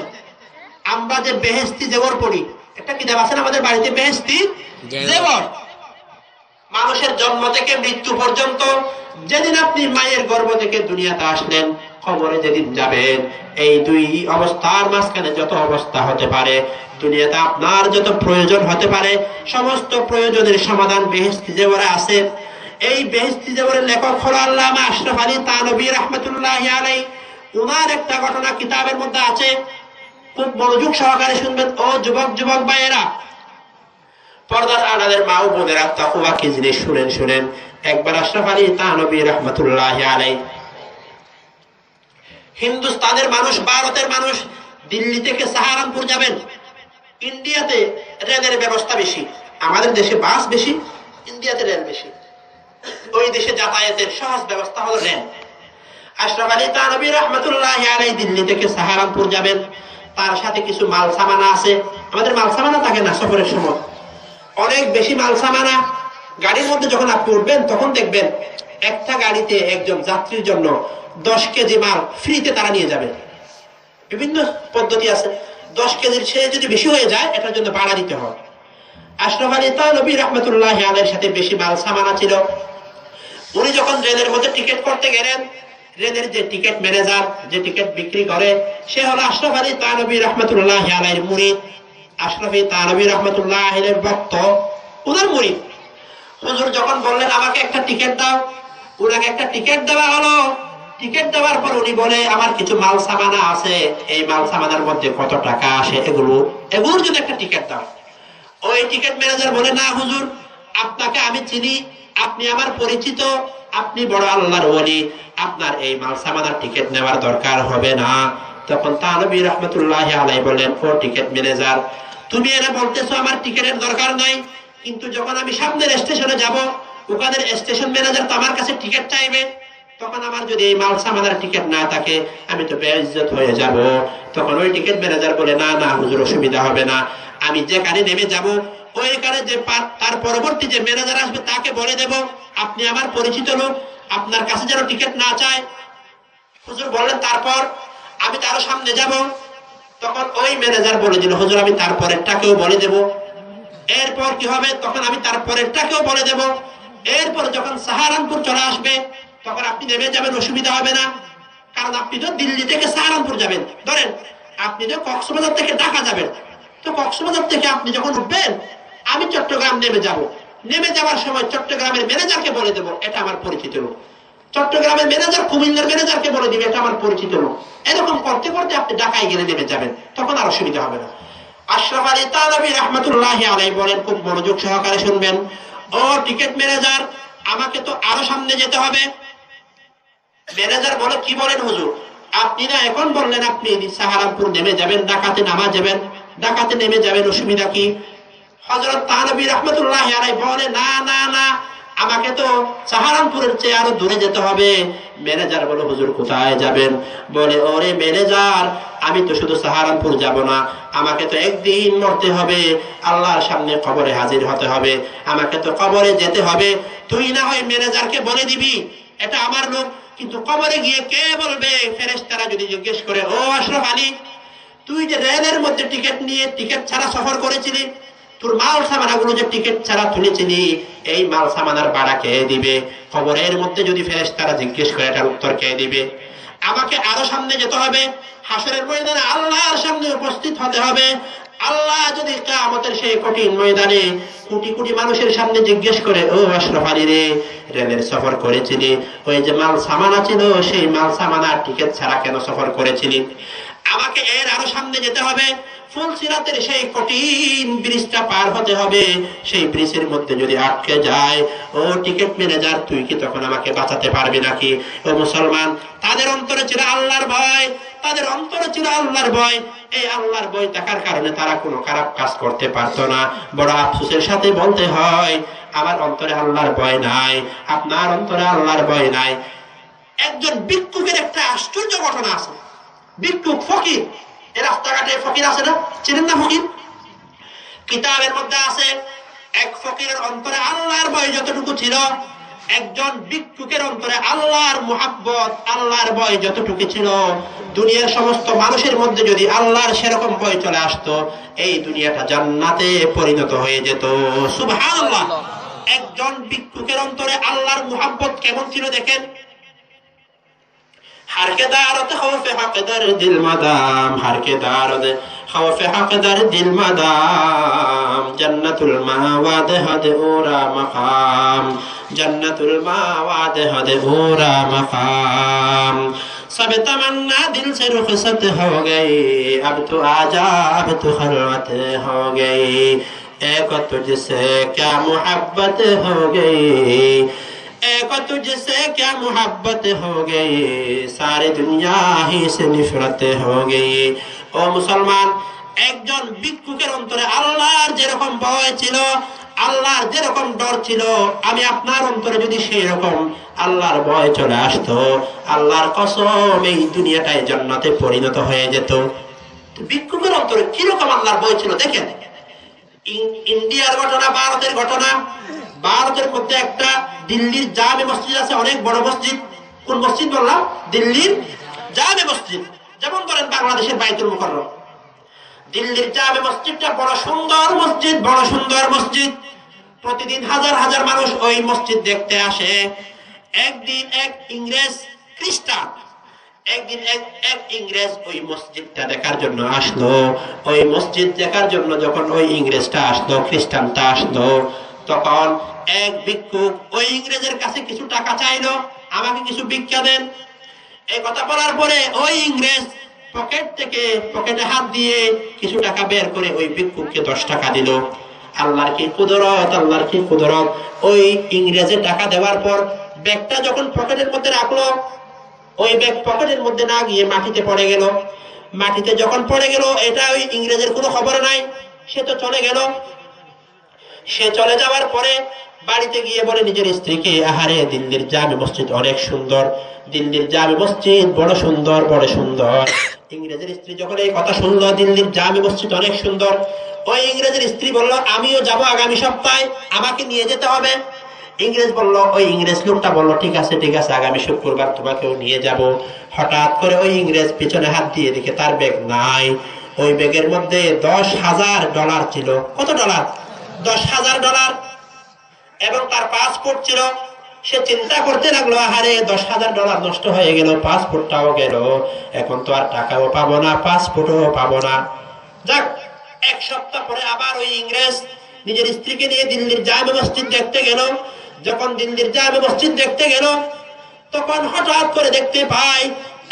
আমরা যে বেহেশতি জেবর পড়ি, একটা কিতাব আছে আমাদের বাড়িতে, বেহেশতি জেবর। মানুষের জন্ম থেকে মৃত্যু পর্যন্ত, যেদিন আপনি মায়ের গর্ভ থেকে দুনিয়াতে আসলেন, কবরে যেদিন যাবেন, এই দুই অবস্থার মাঝখানে যত অবস্থা হতে পারে, দুনিয়াতে আপনার যত প্রয়োজন হতে পারে, সমস্ত প্রয়োজনের সমাধান বেহেশতি জেবরে আছে। এই বেহেশতি জেবরের লেখক হলো আল্লামা আশরাফ আলী থানভী রাহমাতুল্লাহি আলাইহি। উনার একটা ঘটনা কিতাবের মধ্যে আছে, খুব মনোযোগ সহকারে শুনবেন ও যুবক যুবক ভাইয়েরা, পর্দার আড়ালের মা ও বোনেরা, তাকওয়া কি জিনিস শুনেন শুনেন। একবার আশরাফ আলী থানভী রাহমাতুল্লাহি আলাইহি হিন্দুস্তানের মানুষ, ভারতের মানুষ, দিল্লি থেকে সাহারানপুর যাবেন। ইন্ডিয়াতে রেলের ব্যবস্থা বেশি, আমাদের দেশে বাস বেশি, ইন্ডিয়াতে রেল বেশি। ওই দেশে যাতায়াতের সহজ ব্যবস্থা হলো রেল। আশরাফ আলী থানভী রাহমাতুল্লাহি আলাইহি দিল্লি থেকে সাহারানপুর যাবেন, তার সাথে কিছু মাল সামানা আছে। আমাদের মাল সামানা থাকে না সফরের সময়, অনেক বেশি মাল সামানা। গাড়ির মধ্যে যখন আপনি উঠবেন তখন দেখবেন একটা গাড়িতে একজন যাত্রীর জন্য 10 কেজি মাল ফ্রিতে তারা নিয়ে যাবে। বিভিন্ন পদ্ধতি আছে, 10 কেজির চেয়ে যদি বেশি হয়ে যায় এটার জন্য ভাড়া দিতে হয়। আশরাফ আলী থানভী রাহমাতুল্লাহি আলাইহির সাথে বেশি মাল সামানা ছিল। উনি যখন রেলের মধ্যে টিকিট করতে গেলেন, রেলের যে টিকিট ম্যানেজার, যে টিকিট বিক্রি করে, সে হলো আশরাফ আলী থানভী রাহমাতুল্লাহি আলাইহির মুরিদ, আশরাফ আলী থানভী রাহমাতুল্লাহি আলাইহির ভক্ত, ওনার মুরিদ। হুজুর যখন বললেন আমাকে একটা টিকিট দাও, ওনাকে একটা টিকিট দেওয়া হলো। টিকিট দেওয়ার পর উনি বলে আমার কিছু মাল সামানা আছে, এই মাল সামানার মধ্যে কত টাকা আসে, এগুলোর জন্য একটা টিকিট দাও। ওই টিকিট ম্যানেজার বলে না হুজুর, আপনাকে আমি চিনি, আপনি আমার পরিচিত, আপনি বড় আল্লাহর ওলি, আপনার এই মাল সামানার টিকিট নেওয়ার দরকার হবে না। তখন থানভী রাহমাতুল্লাহি আলাইহি বললেন, ও টিকিট ম্যানেজার, তুমি এরা বলতেছো আমার টিকিটের দরকার নাই, কিন্তু যখন আমি সামনের স্টেশনে যাব, ওখানে স্টেশন ম্যানেজার তো আমার কাছে টিকিট চাইবে, তখন আমার যদি এই মাল সামানার টিকিট না থাকে আমি তো বেইজ্জত হয়ে যাব। তখন ওই টিকিট ম্যানেজার বলে না না হুজুর, অসুবিধা হবে না, আমি যেখানে নেমে যাব ওইখানে যে তার পরবর্তী যে ম্যানেজার আসবে তাকে বলে দেব আপনি আমার পরিচিত লোক, আপনার কাছে যেন টিকিট না চায়। হুজুর বললেন তারপর আমি তারও সামনে যাব। তখন ওই ম্যানেজার বলে দিল হুজুর আমি তারপরেরটাকেও বলে দেব। এরপর কি হবে, তখন আমি তারপরেরটাকেও বলে দেব। এরপর যখন সাহারানপুর চলে আসবে তখন আপনি নেমে যাবেন, অসুবিধা হবে না, কারণ আপনি তো দিল্লি থেকে সাহারানপুর যাবেন। ধরেন আপনি তো কক্সবাজার থেকে ঢাকা যাবেন, তো কক্সবাজার থেকে আপনি যখন উঠবেন আমি চট্টগ্রাম নেমে যাব। নেমে যাওয়ার সময় চট্টগ্রামের ম্যানেজারকে বলে দেব এটা আমার পরিচিত লোক, চট্টগ্রামের ম্যানেজার কুমিল্লার ম্যানেজারকে বলে দিবে এটা আমার পরিচিত লোক। এরকম করতে করতে আপনি ঢাকায় গেলে নেমে যাবেন, তখন আর অসুবিধা হবে না। আশরাফ আলী থানভী রাহমাতুল্লাহি আলাইহি বলেন, খুব মনোযোগ সহকারে শুনবেন, ও টিকিট ম্যানেজার আমাকে তো আরো সামনে যেতে হবে। ম্যানেজার বলে কি বলেন হুজুর, আপনি না এখন বললেন আপনি সাহারানপুর নেমে যাবেন, ঢাকাতে নামা যাবেন, ঢাকাতে নেমে যাবেন, অসুবিধা কি? হযরত থানভী রাহমাতুল্লাহি আলাইহি বলে না না না, আমাকে তো সাহারানপুরের চেয়ে আরো দূরে যেতে হবে। ম্যানেজার বলে হুজুর কোথায় যাবেন? বলে ওরে ম্যানেজার, আমি তো শুধু সাহারানপুর যাব না, আমাকে তো একদিন মরতে হবে, আল্লাহর সামনে কবরে হাজির হতে হবে, আমাকে তো কবরে যেতে হবে। তুই না হয় ম্যানেজারকে বলে দিবি এটা আমার লোক, কিন্তু কবরে গিয়ে কে বলবে? ফেরেশতারা যদি জিজ্ঞেস করে, ও আশরাফ আলী, তুই যে রেলের মধ্যে টিকিট নিয়ে টিকিট ছাড়া সফর করেছিলি, তোর মাল সামানাগুলো যে টিকিট ছাড়া তুলেছিলি, এই মাল সামানার ভাড়া কে দিবে? কবরের মধ্যে যদি ফেরেশতারা জিজ্ঞেস করে এটার উত্তর কে দিবে? আমাকে আরো সামনে যেতে হবে, হাসরের ময়দানে আল্লাহর সামনে উপস্থিত হতে হবে। আল্লাহ যদি কিয়ামতের সেই কঠিন ময়দানে কোটি কোটি মানুষের সামনে জিজ্ঞেস করে, ও আশরাফ আলী রে, রেলের সফর করেছিলি, ওই যে মাল সামানা ছিল সেই মাল সামানার টিকিট ছাড়া কেন সফর করেছিলি? আমাকে এর আরো সামনে যেতে হবে, ফুলসিরাতের সেই কঠিন ব্রিজটা পার হতে হবে। সেই ব্রিজের মধ্যে যদি আটকে যায়, ও টিকিট ম্যানেজার, তুই কি তখন আমাকে বাঁচাতে পারবি নাকি? ও মুসলমান, তাদের অন্তরে ছিল আল্লাহর ভয়, তাদের অন্তরে ছিল আল্লাহর ভয়। এই আল্লাহর ভয় থাকার কারণে তারা কোনো খারাপ কাজ করতে পারতো না। বড় আফসোসের সাথে বলতে হয়, আমার অন্তরে আল্লাহর ভয় নাই, আপনার অন্তরে আল্লাহর ভয় নাই। একজন ভিক্ষুকের একটা আশ্চর্য ঘটনা আছে। ভিক্ষুক, ফকির, এই রাস্তাঘাটে ফকির আছে না, চেনেন না ফকির? কিতাবের মধ্যে আছে, এক ফকিরের অন্তরে আল্লাহর ভয় যতটুকু ছিল, একজন ভিক্ষুকের অন্তরে আল্লাহর মুহাব্বত, আল্লাহর ভয় যতটুকু ছিল, দুনিয়ার সমস্ত মানুষের মধ্যে যদি আল্লাহর সেরকম ভয় চলে আসতো, এই দুনিয়াটা জান্নাতে পরিণত হয়ে যেত। সুবহানাল্লাহ। একজন ভিক্ষুকের অন্তরে আল্লাহর মুহাব্বত কেমন ছিল দেখেন। हर के दारत खौफ हक दर दिल मदाम, हर के दारत खौफ हक दर दिल मदाम, जन्नतुल मावाद हद ओरा मकाम, जन्नतुल मावाद हद ओरा मकाम। सब तमन्ना दिल से रुखसत हो गई, अब तो आजा अब तो खलवत हो गई, एक तुझसे क्या मोहब्बत हो गई, एक तुझसे क्या मोहब्बत हो गई, सारी दुनिया ही से निफरत हो गई। ও মুসলমান, একজন ভিক্ষুকের অন্তরে আল্লাহর যেরকম ভয় ছিল, আল্লাহর যেরকম ডর ছিল, আমি আপনার অন্তরে যদি সেই রকম আল্লাহর ভয় চলে আসতো, আল্লাহর কসম এই দুনিয়াটাই জান্নাতে পরিণত হয়ে যেত। ভিক্ষুকের অন্তরে কিরকম আল্লাহর ভয় ছিল দেখেন। ইন্ডিয়ার ঘটনা, ভারতের ঘটনা। ভারতের মধ্যে একটা দিল্লির জামে মসজিদ আছে, অনেক বড় মসজিদ। কোন মসজিদ বললাম? দিল্লির জামে মসজিদ। যেমন ধরেন বাংলাদেশের বাইতুল মুকাররম। দিল্লির জামে মসজিদটা বড় সুন্দর মসজিদ, বড় সুন্দর মসজিদ। প্রতিদিন হাজার হাজার মানুষ ওই মসজিদ দেখতে আসে। একদিন এক ইংরেজ খ্রিস্টান, একদিন এক ইংরেজ ওই মসজিদটা দেখার জন্য আসলো। ওই মসজিদ দেখার জন্য যখন ওই ইংরেজটা আসলো, খ্রিস্টানটা আসলো, তখন এক ভিক্ষুক ওই ইংরেজের কাছে কিছু টাকা চাইলো, আমাকে কিছু ভিক্ষা দেন। এই কথা বলার পরে ওই ইংরেজ পকেটে হাত দিয়ে কিছু টাকা বের করে ওই ভিক্ষুককে 10 টাকা দিল। আল্লাহর কি কুদরত, আল্লাহর কি কুদরত। ওই ইংরেজের টাকা দেওয়ার পর ব্যাগটা যখন পকেটের মধ্যে রাখলো, ওই ব্যাগ পকেটের মধ্যে না গিয়ে মাটিতে পড়ে গেল। মাটিতে যখন পড়ে গেল, এটা ওই ইংরেজের কোনো খবর নাই, সে তো চলে গেল। সে চলে যাওয়ার পরে বাড়িতে গিয়ে বলে নিজের স্ত্রীকে, আহারে দিল্লির জামে মসজিদ অনেক সুন্দর, দিল্লির জামে মসজিদ বড় সুন্দর, বড় সুন্দর। ইংরেজের স্ত্রী যখন এই কথা শুনলো, দিল্লির জামে মসজিদ অনেক সুন্দর, ওই ইংরেজের স্ত্রী বলল, আমিও যাব আগামী সপ্তাহে, আমাকে নিয়ে যেতে হবে। ইংরেজ বলল, ওই ইংরেজ লোকটা বলল, ঠিক আছে ঠিক আছে, আগামী শুক্রবার তোমাকেও নিয়ে যাব। হঠাৎ করে ওই ইংরেজ পিছনে হাত দিয়ে দেখে তার ব্যাগ নাই। ওই ব্যাগের মধ্যে $10,000 ছিল। কত ডলার? $10,000। এবং তার পাসপোর্ট ছিল। সে চিন্তা করতে লাগলো, আহারে $10,000 নষ্ট হয়ে গেল, পাসপোর্টটাও গেল, এখন তো আর টাকাও পাবো না, পাসপোর্টও পাবো না। যাক, 1 সপ্তাহ পরে আবার ওই ইংরেজ নিজের স্ত্রীকে নিয়ে দিল্লির জামে মসজিদ দেখতে গেল। যখন দিল্লির জামে মসজিদ দেখতে গেল, তখন হঠাৎ করে দেখতে পায়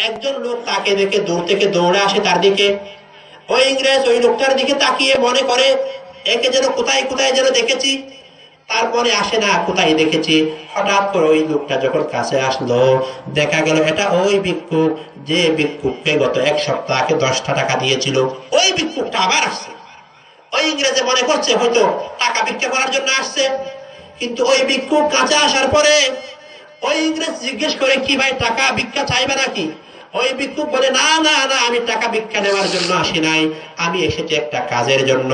একজন লোক তাকে দেখে দূর থেকে দৌড়ে আসে তার দিকে। ওই ইংরেজ ওই লোকটার দিকে তাকিয়ে মনে করে, একে যেন কোথায় কোথায় যেন দেখেছি। তারপরে আসে না কোথায় দেখেছি। হঠাৎ করে ওই লোকটা যখন কাছে আসলো, দেখা গেল এটা ওই ভিক্ষুক, যে ভিক্ষুককে গত 1 সপ্তাহ আগে 10টা টাকা দিয়েছিল। ওই ভিক্ষুকটা আবার আসছে। ওই ইংরেজে মনে করছে হয়তো টাকা ভিক্ষা করার জন্য আসছে। কিন্তু ওই ভিক্ষুক কাছে আসার পরে ওই ইংরেজ জিজ্ঞেস করে, কি ভাই টাকা ভিক্ষা চাইবে নাকি? ওই ভিক্ষুক বলে, না না না, আমি টাকা ভিক্ষা নেওয়ার জন্য আসি নাই, আমি এসেছি একটা কাজের জন্য।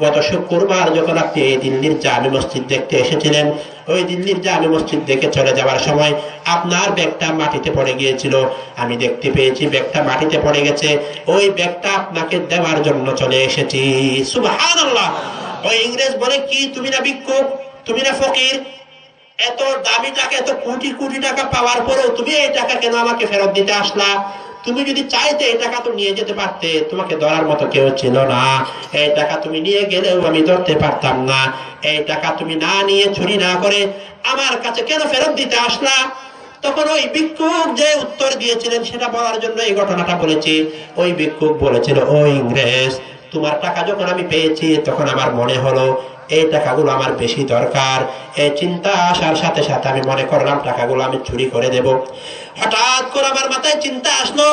গত শুক্রবার যখন আপনি এই দিল্লির জামে মসজিদ দেখতে এসেছিলেন, ওই দিল্লির জামে মসজিদ দেখে চলে যাওয়ার সময় আপনার ব্যাগটা মাটিতে পড়ে গিয়েছিল, আমি দেখতে পেয়েছি ব্যাগটা মাটিতে পড়ে গেছে, ওই ব্যাগটা আপনাকে দেওয়ার জন্য চলে এসেছি। সুবহানাল্লাহ। ওই ইংরেজ বলে, কি তুমি না ভিক্ষুক, তুমি না ফকির, এত দামি টাকা, এত কোটি কোটি টাকা পাওয়ার পরেও তুমি এই টাকা কেন আমাকে ফেরত দিতে আসলা? তুমি যদি চাইতে এই টাকা তো নিয়ে যেতে পারতে, তোমাকে ধরার মতো কেউ ছিল না। এই টাকা তুমি নিয়ে গেলেও আমি ধরতে পারতাম না। এই টাকা তুমি না নিয়ে চুরি না করে আমার কাছে কেন ফেরত দিতে আসলা? তখন ওই ভিক্ষুক যে উত্তর দিয়েছিলেন সেটা বলার জন্য এই ঘটনাটা বলেছি। ওই ভিক্ষুক বলেছিল, ও ইংরেজ, তোমার টাকা যখন আমি পেয়েছি তখন আমার মনে হলো এই টাকাগুলো আমার বেশি দরকার। এই চিন্তা আসার সাথে সাথে আমি মনে করলাম টাকাগুলো আমি চুরি করে দেব। হঠাৎ করে আমার মাথায় চিন্তা আসলো,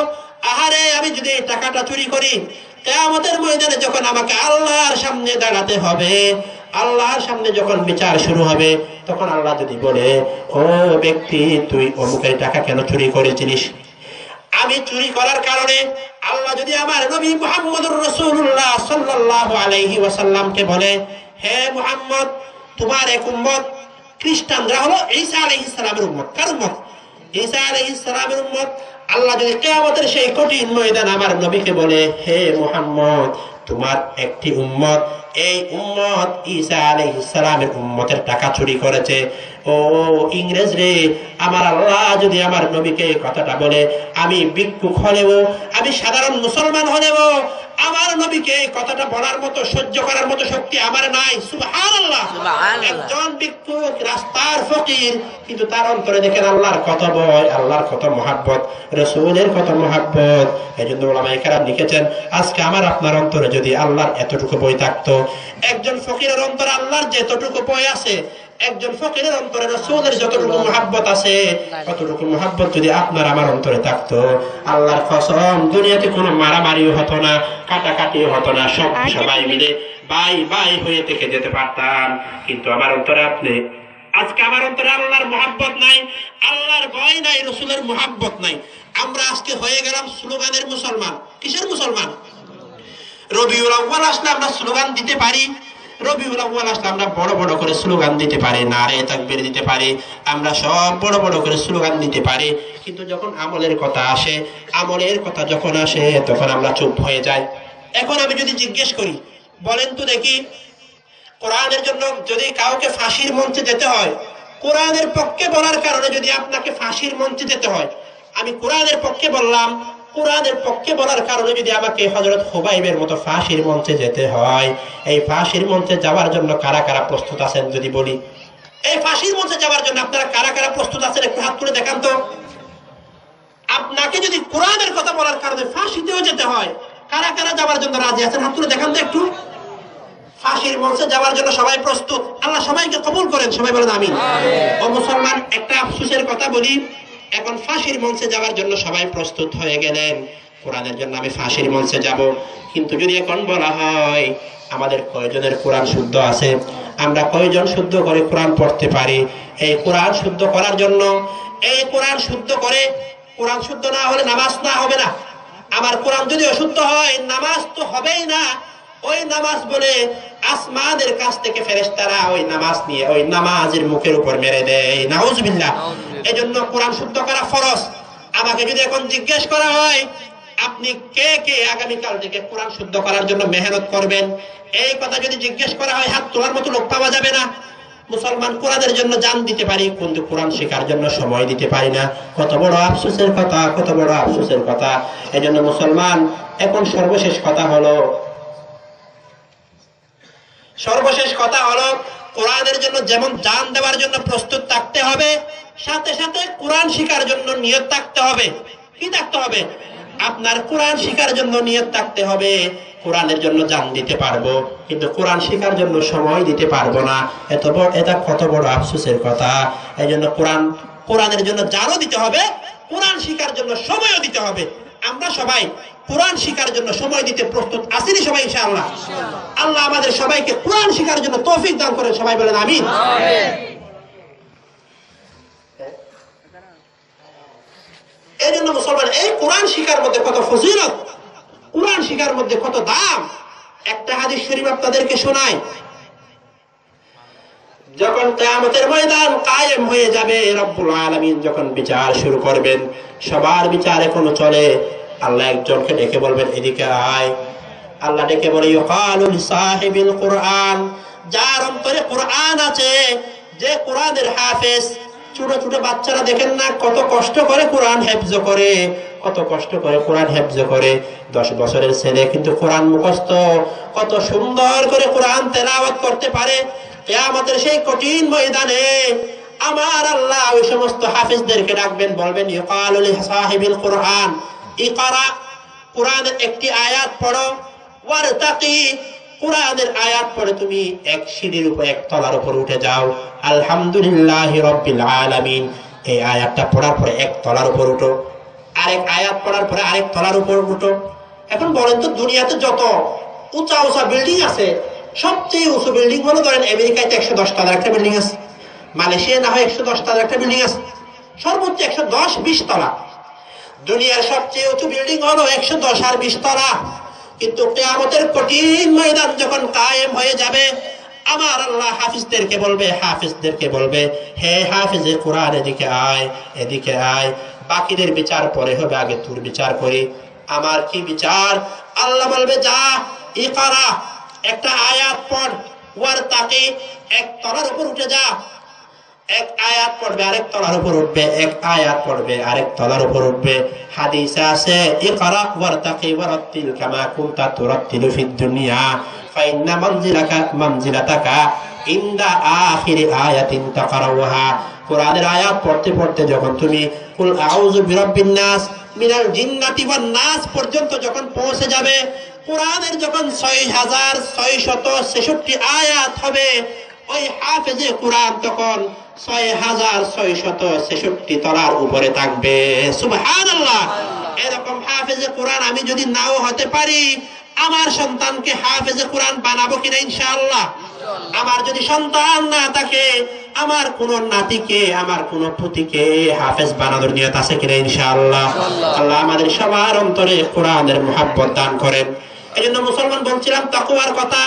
আহারে, আমি যদি এই টাকাটা চুরি করি, কিয়ামতের ময়দানে যখন আমাকে আল্লাহর সামনে দাঁড়াতে হবে, আল্লাহর সামনে যখন বিচার শুরু হবে, তখন আল্লাহ যদি বলে, ও ব্যক্তি, তুই অমুকের টাকা কেন চুরি করেছিলিস? আমি চুরি করার কারণে আল্লাহ যদি আমার নবী মুহাম্মদুর রাসূলুল্লাহ সাল্লাল্লাহু আলাইহি ওয়াসাল্লামকে বলে, হে মুহাম্মদ, তোমার এক উম্মত খ্রিস্টানরা হলো ঈসা আলাইহিস সালামের উম্মত। কার উম্মত? ঈসা আলাইহিস সালামের উম্মত। আল্লাহ যদি কিয়ামতের সেই কঠিন ময়দানে আমার নবীকে বলে, হে মুহাম্মদ, তোমার একটি উম্মত, এই উম্মত ঈসা আলাইহিস সালামের উম্মতের টাকা চুরি করেছে। ও ইংরেজ রে, আমার আল্লাহ যদি আমার নবীকে এই কথাটা বলে, আমি ভিক্ষুক হলেও, আমি সাধারণ মুসলমান হলেও আমার নবীকে এই কথাটা বলার মতো, সহ্য করার মতো শক্তি আমার নাই। সুবহানাল্লাহ। একজন ভিক্ষুক, রাস্তার ফকির, কিন্তু তার অন্তরে দেখেন আল্লাহর কত ভয়, আল্লাহর কত মহাব্বত, রাসূলের কত মহাব্বত। এজন্য উলামায়ে কেরাম লিখেছেন, আজকে আমার আপনার অন্তরে যদি আল্লাহর এতটুকু ভয় থাকতো, একজন ফকিরের অন্তরে আল্লাহর যেতটুকু ভয় আছে, একজন ফকিরের অন্তরে রাসূলের যতটুকু মহাব্বত আছে, কতটুকু মহাব্বত যদি আপনার আমার অন্তরে থাকতো, আল্লাহর কসম, দুনিয়াতে কোনো মারামারিও হতো না, কাটাকাটিও হতো না, সবাই মিলে ভাই ভাই হয়ে থেকে যেতে পারতাম। কিন্তু আমার অন্তরে আজকে আমার অন্তরে আল্লাহর মহাব্বত নাই, আল্লাহর ভয় নাই, রাসূলের মহাব্বত নাই। আমরা আজকে হয়ে গেলাম স্লোগানের মুসলমান। কিসের মুসলমান? রবিউল আউয়াল আসলে আমরা স্লোগান দিতে পারি, রবিউল আউয়াল আসলে আমরা বড় বড় করে স্লোগান দিতে পারি, নারে তাকবীর দিতে পারি, আমরা সব বড় বড় করে স্লোগান দিতে পারি। কিন্তু যখন আমলের কথা আসে, আমলের কথা যখন আসে, তখন আমরা চুপ হয়ে যাই। এখন আমি যদি জিজ্ঞেস করি, বলেন তো দেখি, কোরআনের জন্য যদি কাউকে ফাঁসির মঞ্চে যেতে হয়, কোরআনের পক্ষে বলার কারণে যদি আপনাকে ফাঁসির মঞ্চে যেতে হয়, আমি কোরআনের পক্ষে বললাম, কোরআনের পক্ষে বলার কারণে যদি আমাকে হযরত হুবাইবের মতো ফাঁসির মঞ্চে যেতে হয়, এই ফাঁসির মঞ্চে যাওয়ার জন্য কারা কারা প্রস্তুত আছেন যদি বলি? এই ফাঁসির মঞ্চে যাওয়ার জন্য আপনারা কারা কারা প্রস্তুত আছেন একটু হাত তুলে দেখান তো। আপনাকে যদি কোরআনের কথা বলার কারণে ফাঁসিতেও যেতে হয়, কারা কারা যাওয়ার জন্য রাজি আছেন হাত তুলে দেখান তো একটু। ফাঁসির মঞ্চে যাওয়ার জন্য সবাই প্রস্তুত। আল্লাহ সবাইকে কবুল করেন, সবাই বলেন আমিন। ও মুসলমান, একটা আফসোসের কথা বলি, এখন ফাঁসির মঞ্চে যাওয়ার জন্য সবাই প্রস্তুত হয়ে গেলেন, কোরআনের জন্য আমি ফাঁসির মঞ্চে যাব। কিন্তু যদি এখন বলা হয় আমাদের কয়জনের কোরআন শুদ্ধ আছে, আমরা কয়জন শুদ্ধ করে কোরআন পড়তে পারি, এই কোরআন শুদ্ধ করার জন্য, এই কোরআন শুদ্ধ করে, কোরআন শুদ্ধ না হলে নামাজ না হবে না। আমার কোরআন যদি অশুদ্ধ হয়, নামাজ তো হবেই না। ওই নামাজ বলে আসমানের কাছ থেকে ফেরেশতারা ওই নামাজ নিয়ে ওই নামাজের মুখের উপর মেরে দেয়, নাউজুবিল্লাহ। এজন্য কোরআন শুদ্ধ করা ফরজ। আমাকে যদি এখন জিজ্ঞেস করা হয়, আপনি কে কে আগামীকাল থেকে কোরআন শুদ্ধ করার জন্য মেহনত করবেন, এই কথা যদি জিজ্ঞেস করা হয়, হাত তোলার মতো লোক পাওয়া যাবে না। মুসলমান কোরআনের জন্য জান দিতে পারি, কিন্তু কোরআন শেখার জন্য সময় দিতে পারি না। কত বড় আফসোসের কথা, কত বড় আফসোসের কথা। এজন্য মুসলমান, এখন সর্বশেষ কথা হলো কোরআনের জন্য যেমন জান দেওয়ার জন্য প্রস্তুত থাকতে হবে, সাথে সাথে কোরআন শেখার জন্য নিয়ত থাকতে হবে। কি থাকতে হবে? আপনার কোরআন শেখার জন্য নিয়ত থাকতে হবে। কোরআনের জন্য জান দিতে পারবো, কিন্তু কোরআন শেখার জন্য সময় দিতে পারবো না। এটা কত বড় আফসোসের কথা। এই জন্য কোরআনের জন্য জানও দিতে হবে, কোরআন শেখার জন্য সময়ও দিতে হবে। আমরা সবাই কোরআন শেখার জন্য সময় দিতে প্রস্তুত আছি সবাই ইনশাআল্লাহ। আল্লাহ আমাদের সবাইকে কোরআন শেখার জন্য তৌফিক দান করেন, সবাই বলেন আমিন। এই জন্য মুসলমান, এই কোরআন শিকার মধ্যে কত ফজিলত, কোরআন শিকার মধ্যে কত দাম। একটা হাদিস শরীফ আপনাদেরকে শোনাই। যখন কিয়ামতের ময়দান কায়েম হয়ে যাবে, রব্বুল আলামিন যখন বিচার শুরু করবেন, সবার বিচার এখনো চলে। আল্লাহ একজনকে ডেকে বলবেন, এদিকে আয়। আল্লাহ ডেকে বলে, ইউকালু লিসাহিবিল কুরআন, যার অন্তরে কোরআন আছে, যে কোরআনের হাফেজ, ছোট ছোট বাচ্চারা দেখেন না কত কষ্ট করে কোরআন হেফজ করে, কত কষ্ট করে কোরআন হেফজ করে। 10 বছরের ছেলে কিন্তু কোরআন মুখস্থ, কত সুন্দর করে কোরআন তেলাওয়াত করতে পারে। কিয়ামতের সেই কঠিন ময়দানে আমার আল্লাহ ওই সমস্ত হাফেজদেরকে ডাকবেন, বলবেন ইকালু লিসাহিবিল কুরআন ইকরা, কোরআনের একটি আয়াত পড়ো, ওয়ারতাকি, কোরআনের আয়াত পড়ে তুমি এক সিঁড়ির উপর, এক তলার উপর উঠে যাও। আলহামদুলিল্লাহি রাব্বিল আলামিন, এই আয়াতটা পড়ার পরে এক তলার উপর উঠো, আরেক আয়াত পড়ার পরে আরেক তলার উপর উঠো। এখন বলেন তো, দুনিয়াতে যত উঁচা উঁচা বিল্ডিং আছে, সবচেয়ে উঁচু বিল্ডিং হলো ধরেন আমেরিকায় 110 তলার একটা বিল্ডিং আছে, মালয়েশিয়া না হয় 110 তলার একটা বিল্ডিং আছে, সর্বোচ্চ 110-20 তলা। দুনিয়ার সবচেয়ে উঁচু বিল্ডিং হলো 110 আর 20 তলা। কিন্তু কিয়ামতের কঠিন ময়দান যখন কায়েম হয়ে যাবে, আমার আল্লাহ হাফিজদেরকে বলবে হে হাফিজে কোরআন এদিকে আয়, এদিকে আয়, বাকিদের বিচার পরে হবে, আগে তোর বিচার করি। আমার কি বিচার? আল্লাহ বলবে যা ইকরা, একটা আয়াত পড়, ওয়ারতাকি, এক তলার উপর উঠে যা, এক আয়াত পড়বে আরেক তলার উপর উঠবে, এক আয়াত পড়বে আরেক তলার উপর উঠবে। হাদিসে আছে ইকরা ওয়ারতাকি ওয়ারাত্তিল কামা কুনতা তুরাত্তিলু ফিদ দুনিয়া ফাইন্না মানজিলাতাকা ইনদা আখিরি আয়াতিন তাকরাউহা। কোরআনের আয়াত পড়তে পড়তে যখন তুমি কুল আউযু বিরাব্বিন নাস মিনাল জিন্নাতি ওয়ান নাস পর্যন্ত যখন পৌঁছে যাবে, কোরআনের যখন 6666 আয়াত হবে, ওই হাফেজে কোরআন তখন 6666 তলার উপরে থাকবে। সুবহানাল্লাহ। এরকম হাফেজে কোরআন আমি যদি নাও হতে পারি, আমার সন্তানকে হাফেজে কোরআন বানাবো কিনা ইনশাআল্লাহ। আমার যদি সন্তান না থাকে, আমার কোন নাতিকে, আমার কোন পুতিকে হাফেজ বানানোর নিয়ত আছে কিনা ইনশাআল্লাহ। আল্লাহ আমাদের সবার অন্তরে কোরআনের মুহাব্বত দান করেন। এজন্য মুসলমান বলছিলাম তাকওয়ার কথা,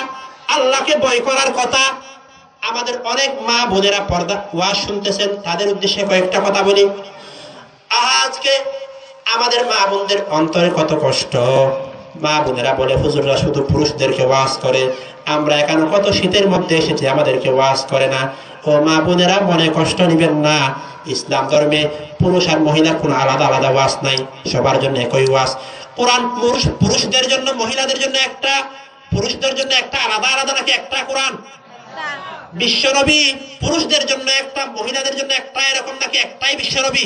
আল্লাহকে ভয় করার কথা। আমাদের অনেক মা বোনেরা পর্দা ওয়াজ শুনতেছেন, তাদের উদ্দেশ্যে কয়েকটা কথা বলি। আজকে আমাদের মা বোনদের অন্তরে কত কষ্ট। মা বোনেরা বলে হুজুররা শুধু পুরুষদেরকে ওয়াজ করে, আমরা এখানে কত শীতের মধ্যে এসেছি, আমাদেরকে ওয়াজ করে না। ও মা বোনেরা মনে কষ্ট নিবেন না, ইসলাম ধর্মে পুরুষ আর মহিলার কোনো আলাদা আলাদা ওয়াজ নাই, সবার জন্য একই ওয়াজ। কোরআন পুরুষদের জন্য মহিলাদের জন্য একটা, পুরুষদের জন্য একটা আলাদা আলাদা নাকি একটা কোরআন? বিশ্বনবী পুরুষদের জন্য একটা, মহিলাদের জন্য একটা, এরকম নাকি একটাই বিশ্বনবী?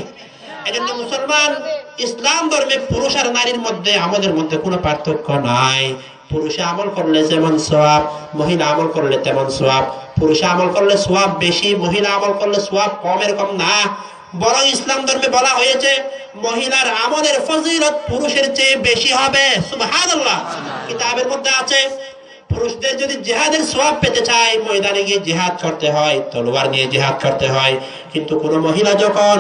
এজন্য মুসলমান ইসলাম ধর্মে পুরুষ আর নারীর মধ্যে আমলের মধ্যে কোনো পার্থক্য নাই। পুরুষে আমল করলে যেমন সওয়াব, মহিলা আমল করলে তেমন সওয়াব। পুরুষে আমল করলে সওয়াব বেশি, মহিলা আমল করলে সওয়াব কম, এরকম না। বরং ইসলাম ধর্মে বলা হয়েছে মহিলার আমলের ফজিলত পুরুষের চেয়ে বেশি হবে। সুবহানাল্লাহ। কিতাবের মধ্যে আছে পুরুষদের যদি জিহাদের সওয়াব পেতে চায়, ময়দানে গিয়ে জিহাদ করতে হয়, তলোয়ার নিয়ে জিহাদ করতে হয়। কিন্তু কোন মহিলা যখন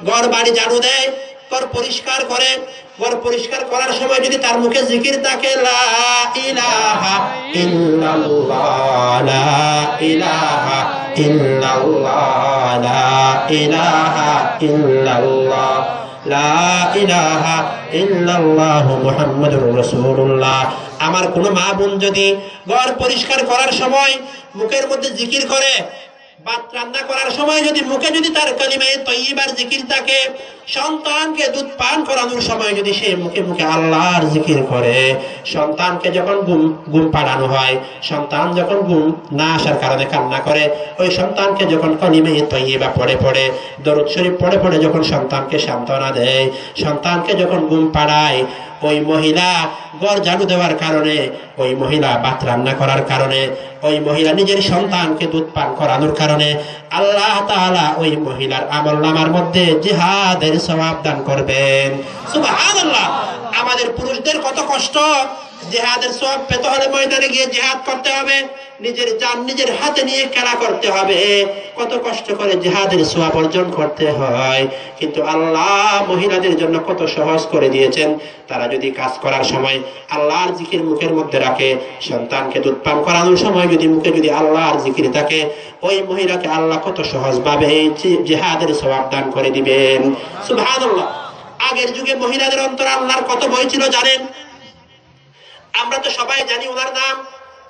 ঘর বাড়ি ঝাড়ু দেয়, ঘর পরিষ্কার করে, ঘর পরিষ্কার করার সময় যদি তার মুখে জিকির থাকে লা ইলাহা ইল্লাল্লাহ, লা ইলাহা ইল্লাল্লাহ, লা ইলাহা ইল্লাল্লাহ, লা ইলাহা ইল্লাল্লাহু মুহাম্মাদুর রাসূলুল্লাহ। আমার কোন মা বোন যদি ঘর পরিষ্কার করার সময় মুখের মধ্যে জিকির করে, ভাত রান্না করার সময় যদি মুখে যদি তার কালিমায়ে তয়্যিবার জিকির থাকে, সন্তানকে দুধ পান করানোর সময় যদি সে মুখে মুখে আল্লাহর জিকির করে, সন্তানকে যখন ঘুম পাড়ানো হয়, সন্তান যখন ঘুম না আসার কারণে কান্না করে, ওই সন্তানকে যখন কালিমায়ে তয়্যিবা পড়ে পড়ে, দরুদ শরীফ পড়ে পড়ে যখন সন্তানকে সান্ত্বনা দেয়, সন্তানকে যখন ঘুম পাড়ায়, ওই মহিলা ঘর ঝাড়ু দেওয়ার কারণে, ওই মহিলা ভাত রান্না করার কারণে, ওই মহিলা নিজের সন্তানকে দুধ পান করানোর কারণে আল্লাহ তাআলা ওই মহিলার আমলনামার মধ্যে জিহাদের সওয়াব দান করবেন। সুবহানাল্লাহ। আমাদের পুরুষদের কত কষ্ট, জিহাদের সওয়াব পেতে হলে ময়দানে গিয়ে জিহাদ করতে হবে, নিজের জান নিজের হাতে নিয়ে খেলা করতে হবে, কত কষ্ট করে জিহাদের সওয়াব অর্জন করতে হয়। কিন্তু আল্লাহ মহিলাদের জন্য কত সহজ করে দিয়েছেন। তারা যদি কাজ করার সময় আল্লাহর জিকির মুখের মধ্যে রাখে, সন্তানকে দুধ পান করানোর সময় যদি মুখে যদি আল্লাহর জিকির থাকে, ওই মহিলাকে আল্লাহ কত সহজভাবে এই জিহাদের সওয়াব দান করে দিবেন। সুবহানাল্লাহ। আগের যুগে মহিলাদের অন্তরে আল্লাহর কত ভয় ছিল জানেন? আমরা তো সবাই জানি ওনার নাম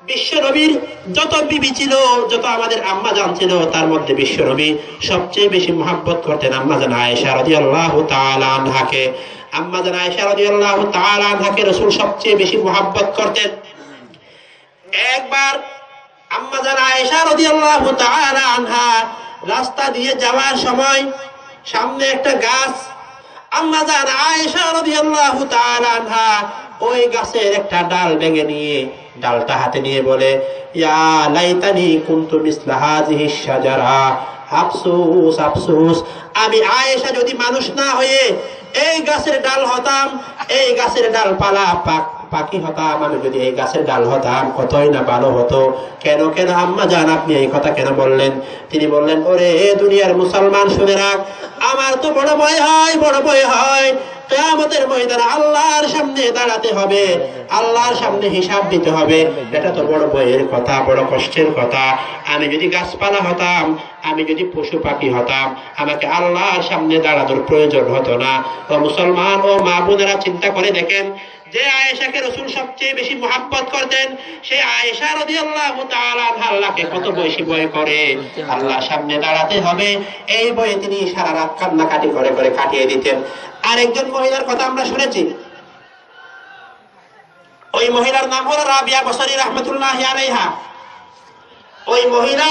বিশ্ব নবীর যত বিবি ছিল, যত আমাদের আম্মা জান ছিল, তার মধ্যে বিশ্ব নবী সবচেয়ে বেশি মহব্বত করতেন আম্মা জান আয়েশা রাদিয়াল্লাহু তাআলা আনহাকে। আম্মা জান আয়েশা রাদিয়াল্লাহু তাআলা আনহাকে রাসূল সবচেয়ে বেশি মহব্বত করতেন। একবার আম্মা জান আয়েশা রাদিয়াল্লাহু তাআলা আনহা রাস্তা দিয়ে যাওয়ার সময় সামনে একটা গাছ, আম্মা জান আয়েশা রাদিয়াল্লাহু তাআলা আনহা ওই গাছের একটা ডাল ভেঙে নিয়ে, ডালটা হাতে নিয়ে বলে, ইয়া লাইতানি কুনতু মিসলা হাযিহি শাজারা, আফসোস আফসোস, আমি আয়েশা যদি মানুষ না হয়ে এই গাছের ডাল হতাম, এই গাছের ডাল পালা পাখি হতাম, আমি যদি এই গাছের ডাল হতাম কতই না ভালো হতো। কেন কেন আম্মা জান আপনি এই কথা কেন বললেন? তিনি বললেন, ওরে দুনিয়ার মুসলমান শুনে রাখ, আমার তো বড় ভয় হয়, বড় ভয় হয় কিয়ামতের ময়দানে আল্লাহর সামনে দাঁড়াতে হবে, আল্লাহর সামনে হিসাব দিতে হবে। এটা তো বড় ভয়ের কথা, বড় কষ্টের কথা। আমি যদি গাছপালা হতাম, আমি যদি পশু পাখি হতাম, আমাকে আল্লাহর সামনে দাঁড়ানোর প্রয়োজন হতো না। ও মুসলমান ও মা বোনেরা, চিন্তা করে দেখেন, যে আয়েশাকে রাসূল সবচেয়ে বেশি মহব্বত করতেন, সেই আয়েশা রাদিয়াল্লাহু তাআলা আনহা আল্লাহকে কত বেশি ভয় করে। আল্লাহর সামনে দাঁড়াতে হবে, এই ভয়ে তিনি সারা রাত কান্নাকাটি করে করে কাটিয়ে দিতেন। আরেকজন মহিলার কথা আমরা শুনেছি, ওই মহিলার নাম হলো রাবিয়া বসরি রাহমাতুল্লাহি আলাইহা। ওই মহিলা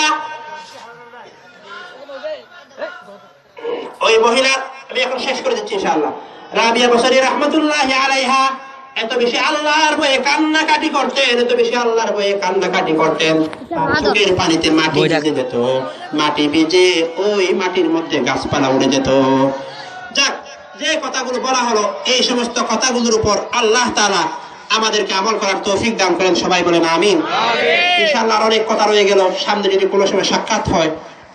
আমি এখন শেষ করে দিচ্ছি ইনশাআল্লাহ। রাবিয়া বসরি রাহমাতুল্লাহি আলাইহা এত বেশি আল্লাহর ভয়ে কান্নাকাটি করতেন, এত বেশি আল্লাহর ভয়ে কান্নাকাটি করতেন, চোখের পানিতে মাটি ভিজে যেত, মাটি ভিজে ওই মাটির মধ্যে গাছপালা উড়ে যেত। যাক, যে কথাগুলো বলা হলো, এই সমস্ত কথাগুলোর উপর আল্লাহ তাআলা আমাদেরকে আমল করার তৌফিক দান করেন। সবাই বলেন আমিন। ইনশাআল্লাহ অনেক কথা রয়ে গেল, সামনে যদি কোনো সময় সাক্ষাৎ হয়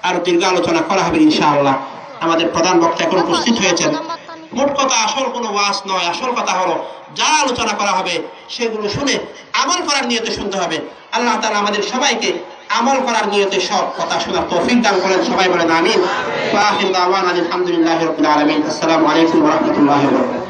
আরো দীর্ঘ আলোচনা করা হবে ইনশাআল্লাহ। আমাদের প্রধান বক্তা এখন উপস্থিত হয়েছেন। মোট কথা আসল কোনো ওয়াজ নয়, আসল কথা হলো যা আলোচনা করা হবে সেগুলো শুনে আমল করার নিয়তে শুনতে হবে। আল্লাহ তাআলা আমাদের সবাইকে আমল করার নিয়তে সব কথা শোনার তৌফিক দান করেন। সবাই বলেন আমিন। ওয়া আখিরু দাওয়ানা আলহামদুলিল্লাহি রাব্বিল আলামিন। আসসালামু আলাইকুম ওয়া রাহমাতুল্লাহি ওয়া বারাকাতুহু।